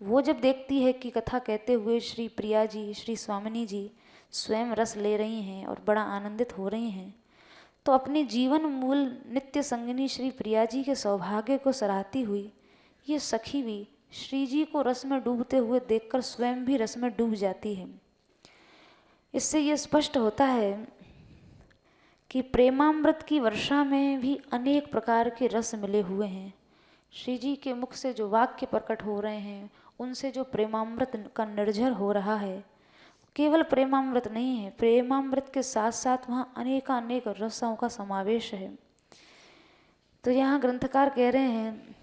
वो जब देखती है कि कथा कहते हुए श्री प्रिया जी, श्री स्वामिनी जी स्वयं रस ले रही हैं और बड़ा आनंदित हो रही हैं, तो अपनी जीवन मूल नित्य संगिनी श्री प्रिया जी के सौभाग्य को सराहती हुई ये सखी भी श्री जी को रस में डूबते हुए देखकर स्वयं भी रस में डूब जाती है। इससे ये स्पष्ट होता है कि प्रेमामृत की वर्षा में भी अनेक प्रकार के रस मिले हुए हैं। श्री जी के मुख से जो वाक्य प्रकट हो रहे हैं, उनसे जो प्रेमामृत का निर्झर हो रहा है, केवल प्रेमामृत नहीं है, प्रेमामृत के साथ साथ वहाँ अनेक रसों का समावेश है। तो यहाँ ग्रंथकार कह रहे हैं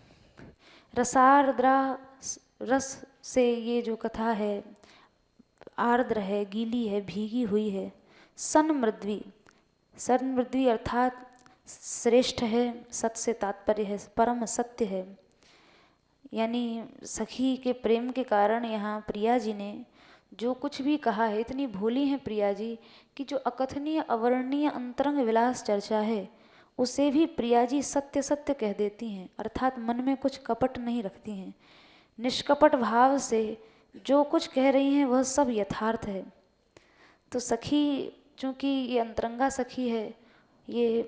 रसार्द्रा रस से ये जो कथा है आर्द्र है, गीली है, भीगी हुई है। सन्मृद्वी, सन्मृद्वी अर्थात श्रेष्ठ है, सत्य से तात्पर्य है, परम सत्य है। यानी सखी के प्रेम के कारण यहाँ प्रिया जी ने जो कुछ भी कहा है, इतनी भोली हैं प्रिया जी कि जो अकथनीय अवर्णनीय अंतरंग विलास चर्चा है उसे भी प्रिया जी सत्य सत्य कह देती हैं, अर्थात मन में कुछ कपट नहीं रखती हैं। निष्कपट भाव से जो कुछ कह रही हैं वह सब यथार्थ है। तो सखी चूँकि ये अंतरंगा सखी है, ये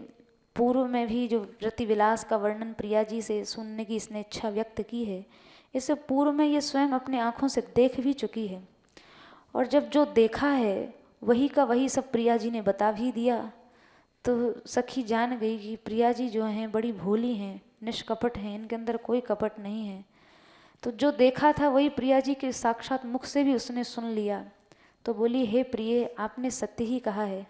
पूर्व में भी जो रति विलास का वर्णन प्रिया जी से सुनने की इसने इच्छा व्यक्त की है, इससे पूर्व में ये स्वयं अपनी आँखों से देख भी चुकी है। और जब जो देखा है वही का वही सब प्रिया जी ने बता भी दिया, तो सखी जान गई कि प्रिया जी जो हैं बड़ी भोली हैं, निष्कपट हैं, इनके अंदर कोई कपट नहीं है। तो जो देखा था वही प्रिया जी के साक्षात मुख से भी उसने सुन लिया। तो बोली, हे प्रिय, आपने सत्य ही कहा है।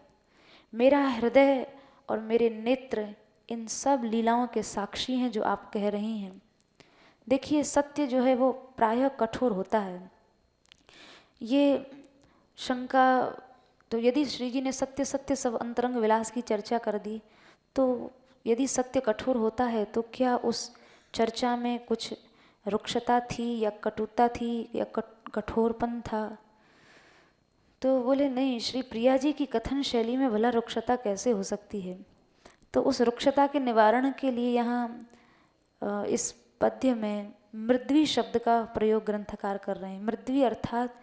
मेरा हृदय और मेरे नेत्र इन सब लीलाओं के साक्षी हैं जो आप कह रही हैं। देखिए, सत्य जो है वो प्रायः कठोर होता है। ये शंका, तो यदि श्री जी ने सत्य सत्य सब अंतरंग विलास की चर्चा कर दी, तो यदि सत्य कठोर होता है तो क्या उस चर्चा में कुछ रुक्षता थी या कटुता थी या कठोरपन था? तो बोले नहीं, श्री प्रिया जी की कथन शैली में भला रुक्षता कैसे हो सकती है। तो उस रुक्षता के निवारण के लिए यहाँ इस पद्य में मृद्वी शब्द का प्रयोग ग्रंथकार कर रहे हैं। मृद्वी अर्थात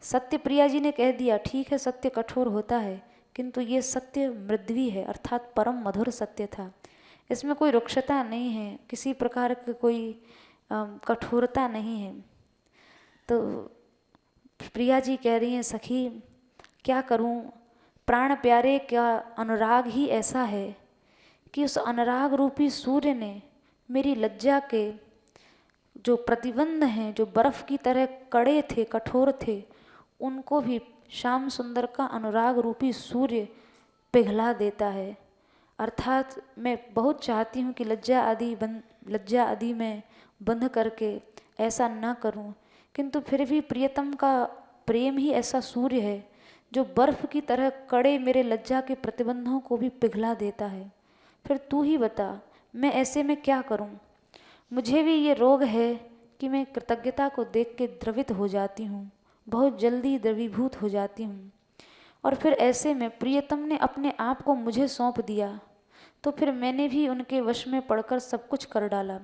सत्य प्रिया जी ने कह दिया, ठीक है सत्य कठोर होता है, किंतु ये सत्य मृद्वी है, अर्थात परम मधुर सत्य था। इसमें कोई रुक्षता नहीं है, किसी प्रकार की कोई कठोरता नहीं है। तो प्रिया जी कह रही हैं, सखी क्या करूं, प्राण प्यारे का अनुराग ही ऐसा है कि उस अनुराग रूपी सूर्य ने मेरी लज्जा के जो प्रतिबंध हैं, जो बर्फ़ की तरह कड़े थे, कठोर थे, उनको भी श्याम सुंदर का अनुराग रूपी सूर्य पिघला देता है। अर्थात मैं बहुत चाहती हूँ कि लज्जा आदि में बंध करके ऐसा न करूं, किंतु फिर भी प्रियतम का प्रेम ही ऐसा सूर्य है जो बर्फ़ की तरह कड़े मेरे लज्जा के प्रतिबंधों को भी पिघला देता है। फिर तू ही बता, मैं ऐसे में क्या करूं? मुझे भी ये रोग है कि मैं कृतज्ञता को देख के द्रवित हो जाती हूँ, बहुत जल्दी द्रवीभूत हो जाती हूँ। और फिर ऐसे में प्रियतम ने अपने आप को मुझे सौंप दिया, तो फिर मैंने भी उनके वश में पड़कर सब कुछ कर डाला।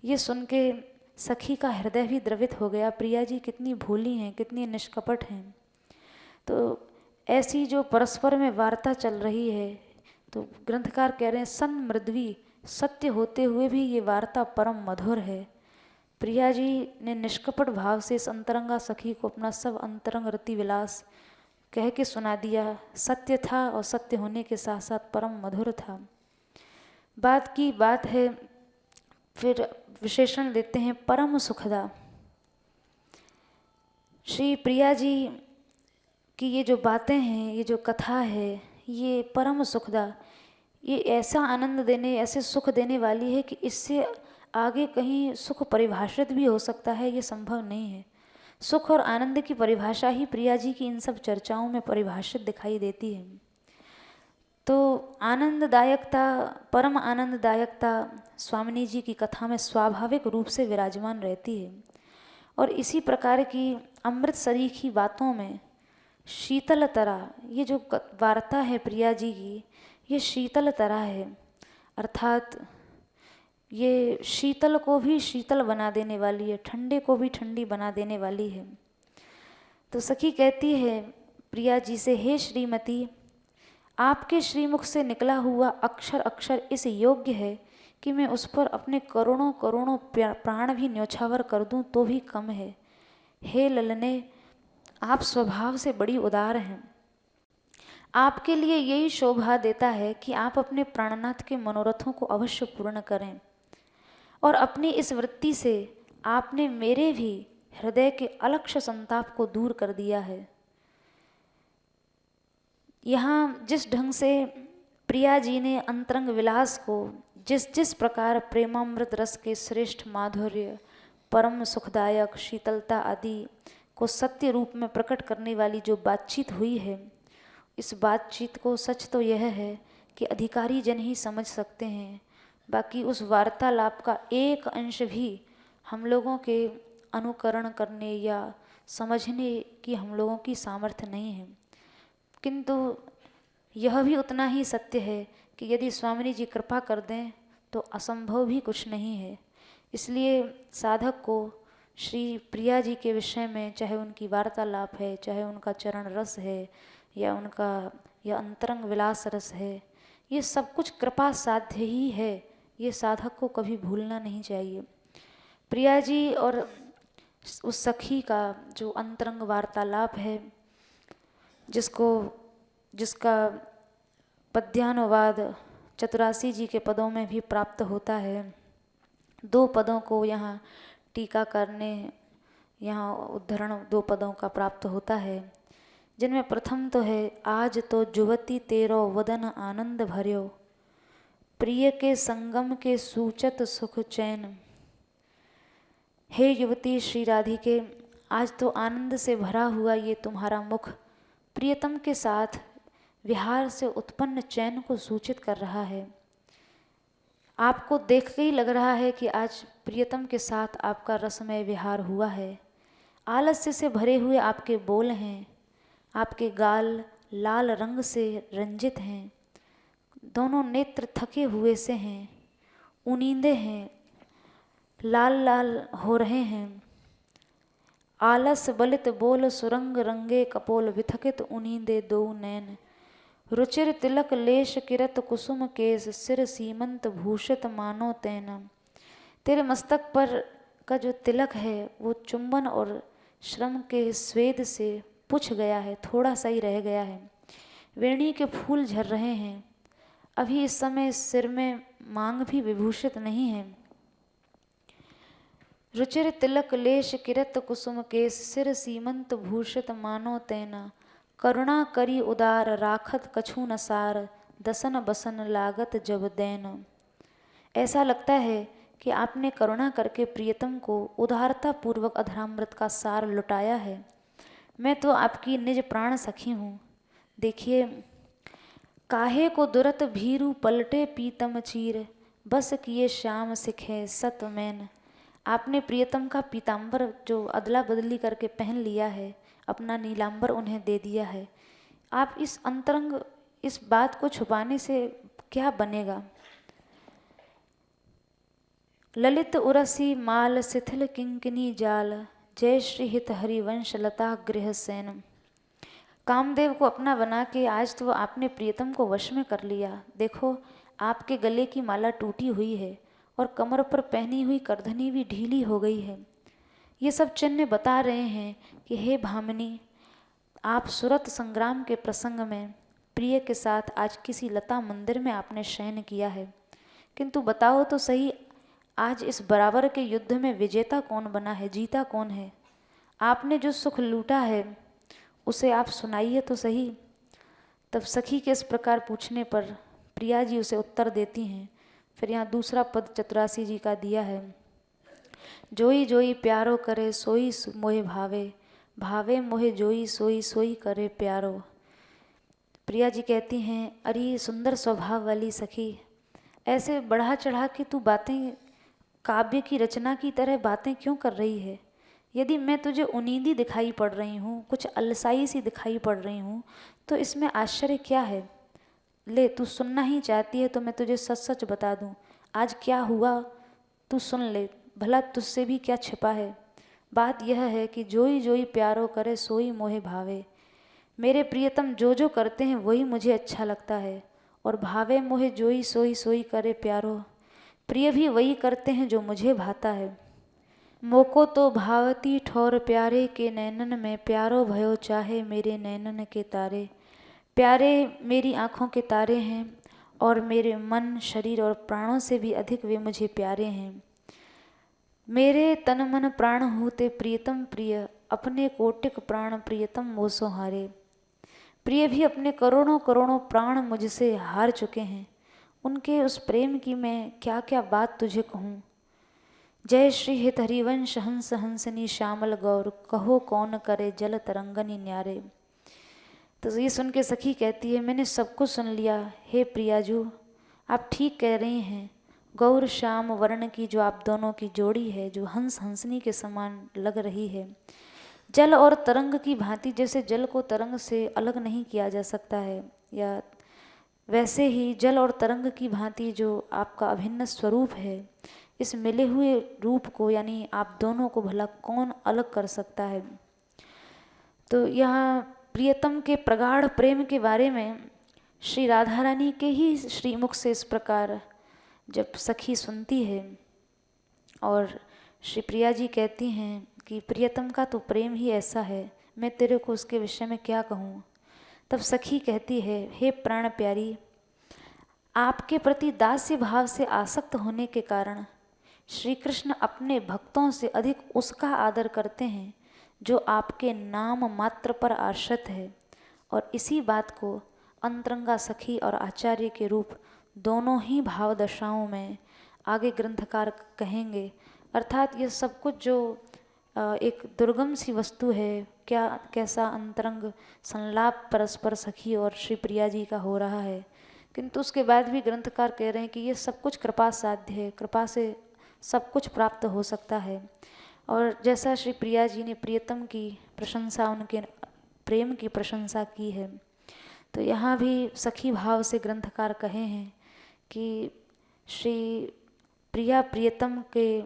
ये सुन के सखी का हृदय भी द्रवित हो गया। प्रिया जी कितनी भोली हैं, कितनी निष्कपट हैं। तो ऐसी जो परस्पर में वार्ता चल रही है, तो ग्रंथकार कह रहे हैं सन्मृद्वी, सत्य होते हुए भी ये वार्ता परम मधुर है। प्रिया जी ने निष्कपट भाव से इस अंतरंगा सखी को अपना सब अंतरंग रति विलास कह के सुना दिया। सत्य था और सत्य होने के साथ साथ परम मधुर था। बात की बात है, फिर विशेषण देते हैं परम सुखदा। श्री प्रिया जी की ये जो बातें हैं, ये जो कथा है, ये परम सुखदा, ये ऐसा आनंद देने, ऐसे सुख देने वाली है कि इससे आगे कहीं सुख परिभाषित भी हो सकता है, ये संभव नहीं है। सुख और आनंद की परिभाषा ही प्रिया जी की इन सब चर्चाओं में परिभाषित दिखाई देती है। तो आनंददायकता, परम आनंददायकता स्वामिनी जी की कथा में स्वाभाविक रूप से विराजमान रहती है। और इसी प्रकार की अमृत सरीखी बातों में शीतल तरह, ये जो वार्ता है प्रिया जी की, ये शीतल तरह है, अर्थात ये शीतल को भी शीतल बना देने वाली है, ठंडे को भी ठंडी बना देने वाली है। तो सखी कहती है प्रिया जी से, हे श्रीमती, आपके श्रीमुख से निकला हुआ अक्षर अक्षर इस योग्य है कि मैं उस पर अपने करोड़ों करोड़ों प्राण भी न्यौछावर कर दूं तो भी कम है। हे ललने, आप स्वभाव से बड़ी उदार हैं। आपके लिए यही शोभा देता है कि आप अपने प्राणनाथ के मनोरथों को अवश्य पूर्ण करें, और अपनी इस वृत्ति से आपने मेरे भी हृदय के अलक्ष्य संताप को दूर कर दिया है। यहाँ जिस ढंग से प्रिया जी ने अंतरंग विलास को, जिस जिस प्रकार प्रेमामृत रस के श्रेष्ठ माधुर्य, परम सुखदायक शीतलता आदि को सत्य रूप में प्रकट करने वाली जो बातचीत हुई है, इस बातचीत को सच तो यह है कि अधिकारी जन ही समझ सकते हैं, बाकी उस वार्तालाप का एक अंश भी हम लोगों के अनुकरण करने या समझने की हम लोगों की सामर्थ्य नहीं है। किंतु यह भी उतना ही सत्य है कि यदि स्वामिनी जी कृपा कर दें तो असंभव भी कुछ नहीं है। इसलिए साधक को श्री प्रिया जी के विषय में, चाहे उनकी वार्तालाप है, चाहे उनका चरण रस है, या उनका यह अंतरंग विलास रस है, ये सब कुछ कृपा साध्य ही है, ये साधक को कभी भूलना नहीं चाहिए। प्रिया जी और उस सखी का जो अंतरंग वार्तालाप है, जिसका पद्यानुवाद चतुरासी जी के पदों में भी प्राप्त होता है। 2 पदों को यहाँ टीकाकार ने यहाँ उद्धरण 2 पदों का प्राप्त होता है, जिनमें प्रथम तो है, आज तो जुवती तेरो वदन आनंद भर्यो, प्रिय के संगम के सूचत सुख चैन। हे युवती श्री राधिके, आज तो आनंद से भरा हुआ ये तुम्हारा मुख प्रियतम के साथ विहार से उत्पन्न चैन को सूचित कर रहा है। आपको देख के ही लग रहा है कि आज प्रियतम के साथ आपका रसमय विहार हुआ है। आलस्य से भरे हुए आपके बोल हैं, आपके गाल लाल रंग से रंजित हैं, दोनों नेत्र थके हुए से हैं, उनींदे हैं, लाल लाल हो रहे हैं। आलस बलित बोल सुरंग रंगे कपोल, विथकित उनींदे दो नैन। रुचिर तिलक लेश किरत कुसुम केस, सिर सीमंत भूषित मानो तैन। तेरे मस्तक पर का जो तिलक है वो चुंबन और श्रम के स्वेद से पुछ गया है, थोड़ा सा ही रह गया है। वेणी के फूल झर रहे हैं। अभी इस समय सिर में मांग भी विभूषित नहीं है। रुचिर तिलक लेश किरत कुसुम केस, सिर सीमंत भूषित मानो तैना। करुणा करी उदार राखत कछु न सार, दसन बसन लागत जब दैन। ऐसा लगता है कि आपने करुणा करके प्रियतम को उदारता पूर्वक अधरामृत का सार लुटाया है। मैं तो आपकी निज प्राण सखी हूँ। देखिए, काहे को दुरत भीरू पलटे पीतम चीर, बस किए श्याम सिखे सत मैन। आपने प्रियतम का पीताम्बर जो अदला बदली करके पहन लिया है, अपना नीलांबर उन्हें दे दिया है। आप इस अंतरंग इस बात को छुपाने से क्या बनेगा। ललित उरसी माल शिथिल किंकिनी जाल, जय श्री हित हरिवंश लता गृह सेन। कामदेव को अपना बना के आज तो आपने प्रियतम को वश में कर लिया। देखो, आपके गले की माला टूटी हुई है और कमर पर पहनी हुई करधनी भी ढीली हो गई है। ये सब चिन्ह बता रहे हैं कि हे भामिनी, आप सुरत संग्राम के प्रसंग में प्रिय के साथ आज किसी लता मंदिर में आपने शयन किया है। किंतु बताओ तो सही, आज इस बराबर के युद्ध में विजेता कौन बना है, जीता कौन है। आपने जो सुख लूटा है उसे आप सुनाइए तो सही। तब सखी के इस प्रकार पूछने पर प्रिया जी उसे उत्तर देती हैं। फिर यहाँ दूसरा पद चतुरासी जी का दिया है, जोई जोई प्यारो करे सोई मोहे भावे, भावे मोहे जोई सोई सोई करे प्यारो। प्रिया जी कहती हैं, अरे सुंदर स्वभाव वाली सखी, ऐसे बढ़ा चढ़ा के तू बातें काव्य की रचना की तरह बातें क्यों कर रही है। यदि मैं तुझे उनींदी दिखाई पड़ रही हूँ, कुछ अलसाई सी दिखाई पड़ रही हूँ, तो इसमें आश्चर्य क्या है? ले, तू सुनना ही चाहती है तो मैं तुझे सच सच बता दूँ आज क्या हुआ, तू सुन ले, भला तुझसे भी क्या छिपा है। बात यह है कि जोई जोई प्यारो करे सोई मोहे भावे। मेरे प्रियतम जो जो करते हैं वही मुझे अच्छा लगता है, और भावे मोहे जोई सोई सोई करे प्यारो, प्रिय भी वही करते हैं जो मुझे भाता है। मोको तो भावती ठौर प्यारे के नैनन में, प्यारो भयो चाहे मेरे नैनन के तारे। प्यारे मेरी आँखों के तारे हैं, और मेरे मन, शरीर और प्राणों से भी अधिक वे मुझे प्यारे हैं। मेरे तन मन प्राण होते प्रियतम प्रिय, अपने कोटिक प्राण प्रियतम मोसो हारे। प्रिय भी अपने करोड़ों करोड़ों प्राण मुझसे हार चुके हैं। उनके उस प्रेम की मैं क्या क्या बात तुझे कहूँ। जय श्री हित हरिवंश हंस हंसनी श्यामल गौर, कहो कौन करे जल तरंगनी न्यारे। तो ये सुन के सखी कहती है, मैंने सब कुछ सुन लिया हे प्रियाजू, आप ठीक कह रही हैं। गौर श्याम वर्ण की जो आप दोनों की जोड़ी है, जो हंस हंसनी के समान लग रही है, जल और तरंग की भांति, जैसे जल को तरंग से अलग नहीं किया जा सकता है, या वैसे ही जल और तरंग की भांति जो आपका अभिन्न स्वरूप है, इस मिले हुए रूप को यानी आप दोनों को भला कौन अलग कर सकता है। तो यहाँ प्रियतम के प्रगाढ़ प्रेम के बारे में श्री राधा रानी के ही श्रीमुख से इस प्रकार जब सखी सुनती है, और श्री प्रिया जी कहती हैं कि प्रियतम का तो प्रेम ही ऐसा है, मैं तेरे को उसके विषय में क्या कहूँ। तब सखी कहती है, हे प्राण प्यारी, आपके प्रति दास्य भाव से आसक्त होने के कारण श्री कृष्ण अपने भक्तों से अधिक उसका आदर करते हैं जो आपके नाम मात्र पर आश्रित है। और इसी बात को अंतरंगा सखी और आचार्य के रूप दोनों ही भाव दशाओं में आगे ग्रंथकार कहेंगे। अर्थात ये सब कुछ जो एक दुर्गम सी वस्तु है, क्या कैसा अंतरंग संलाप परस्पर सखी और श्री प्रिया जी का हो रहा है, किंतु उसके बाद भी ग्रंथकार कह रहे हैं कि ये सब कुछ कृपा साध्य है, कृपा से सब कुछ प्राप्त हो सकता है। और जैसा श्री प्रिया जी ने प्रियतम की प्रशंसा, उनके प्रेम की प्रशंसा की है, तो यहाँ भी सखी भाव से ग्रंथकार कहे हैं कि श्री प्रिया प्रियतम के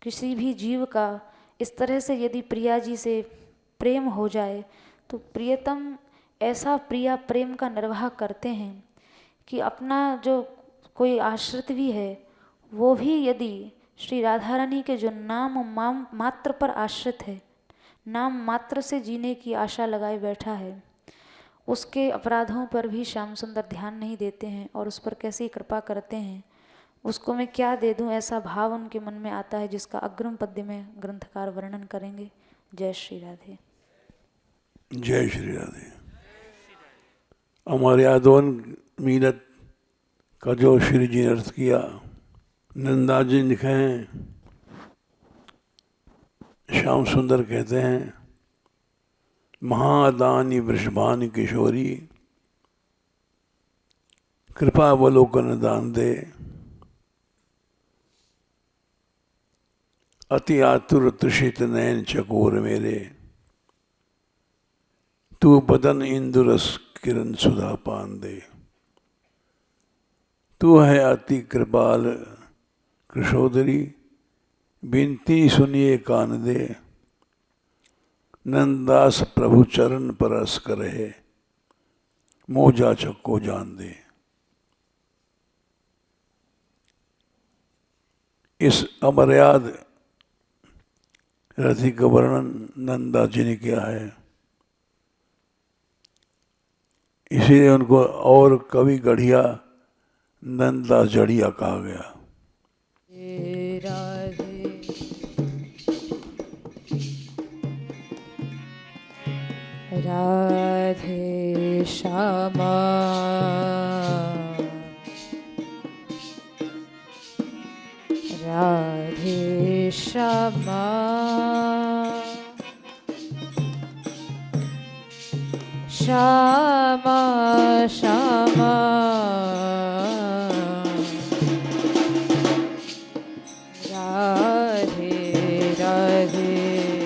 किसी भी जीव का इस तरह से यदि प्रिया जी से प्रेम हो जाए तो प्रियतम ऐसा प्रिया प्रेम का निर्वाह करते हैं कि अपना जो कोई आश्रित भी है वो भी यदि श्री राधा रानी के जो नाम मात्र पर आश्रित है, नाम मात्र से जीने की आशा लगाए बैठा है, उसके अपराधों पर भी श्याम सुंदर ध्यान नहीं देते हैं और उस पर कैसी कृपा करते हैं। उसको मैं क्या दे दूं, ऐसा भाव उनके मन में आता है, जिसका अग्रिम पद्य में ग्रंथकार वर्णन करेंगे। जय श्री राधे। जय श्री राधे। हमारे आदोन मीनत का जो श्री जी ने अर्थ किया, नंदा जी लिखे हैं, श्याम सुंदर कहते हैं, महादानी वृषभान किशोरी, कृपा अवलोकन दान दे, अति आतुर तृषित नयन चकोर मेरे, तू बदन इंदुरस किरण सुधा पान दे। तू है अति कृपाल कृशोदरी, बिनती सुनिए कान दे, नंदास प्रभु चरण परस करे, मोजा चक्को जान दे। इस अमर्याद रति का वर्णन नंदा जी ने किया है, इसीलिए उनको और कवि गढ़िया नंदा जड़िया कहा गया। राधे श्यामा राधे श्यामा श्यामा श्यामा राधे राधे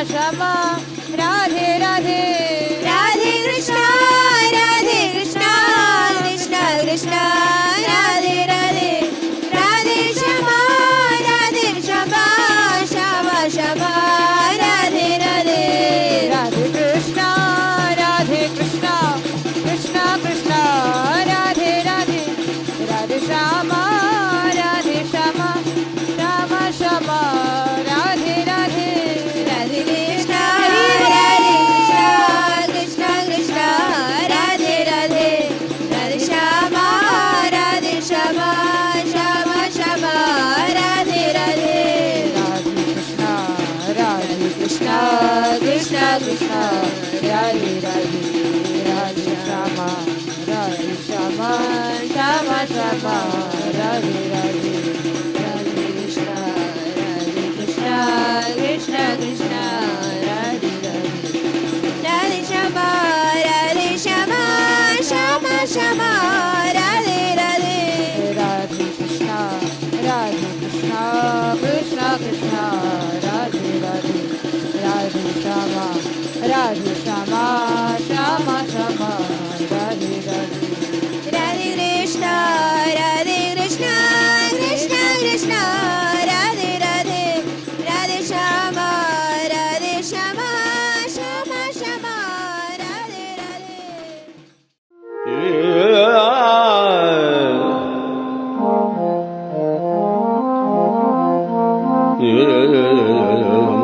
श्यामा राधे राधे राधे कृष्णा कृष्णा कृष्णा राधे राधे राधे श्यामा श्यामा श्यामा राधे राधे राधे कृष्णा कृष्णा कृष्णा कृष्णा राधे राधे राधे श्यामा श्यामा श्यामा श्यामा राधे राधे राधे कृष्णा कृष्णा कृष्णा राधे राधे राधे श्यामा श्यामा श्यामा राधे राधे राधे कृष्णा कृष्णा कृष्णा राधे राधे राधे श्यामा श्यामा श्यामा श्यामा राधे राधे राधे कृष्णा कृष्णा कृष्णा राधे राधे राधे श्यामा श्यामा श्यामा राधे राधे राधे कृष्णा कृष्णा कृष्णा राधे राधे राधे श्यामा श्यामा श्यामा श्यामा राधे राधे राधे कृष्णा कृष्णा कृष्णा राधे राधे राधे श्यामा श्यामा श्यामा राधे राधे Yeah.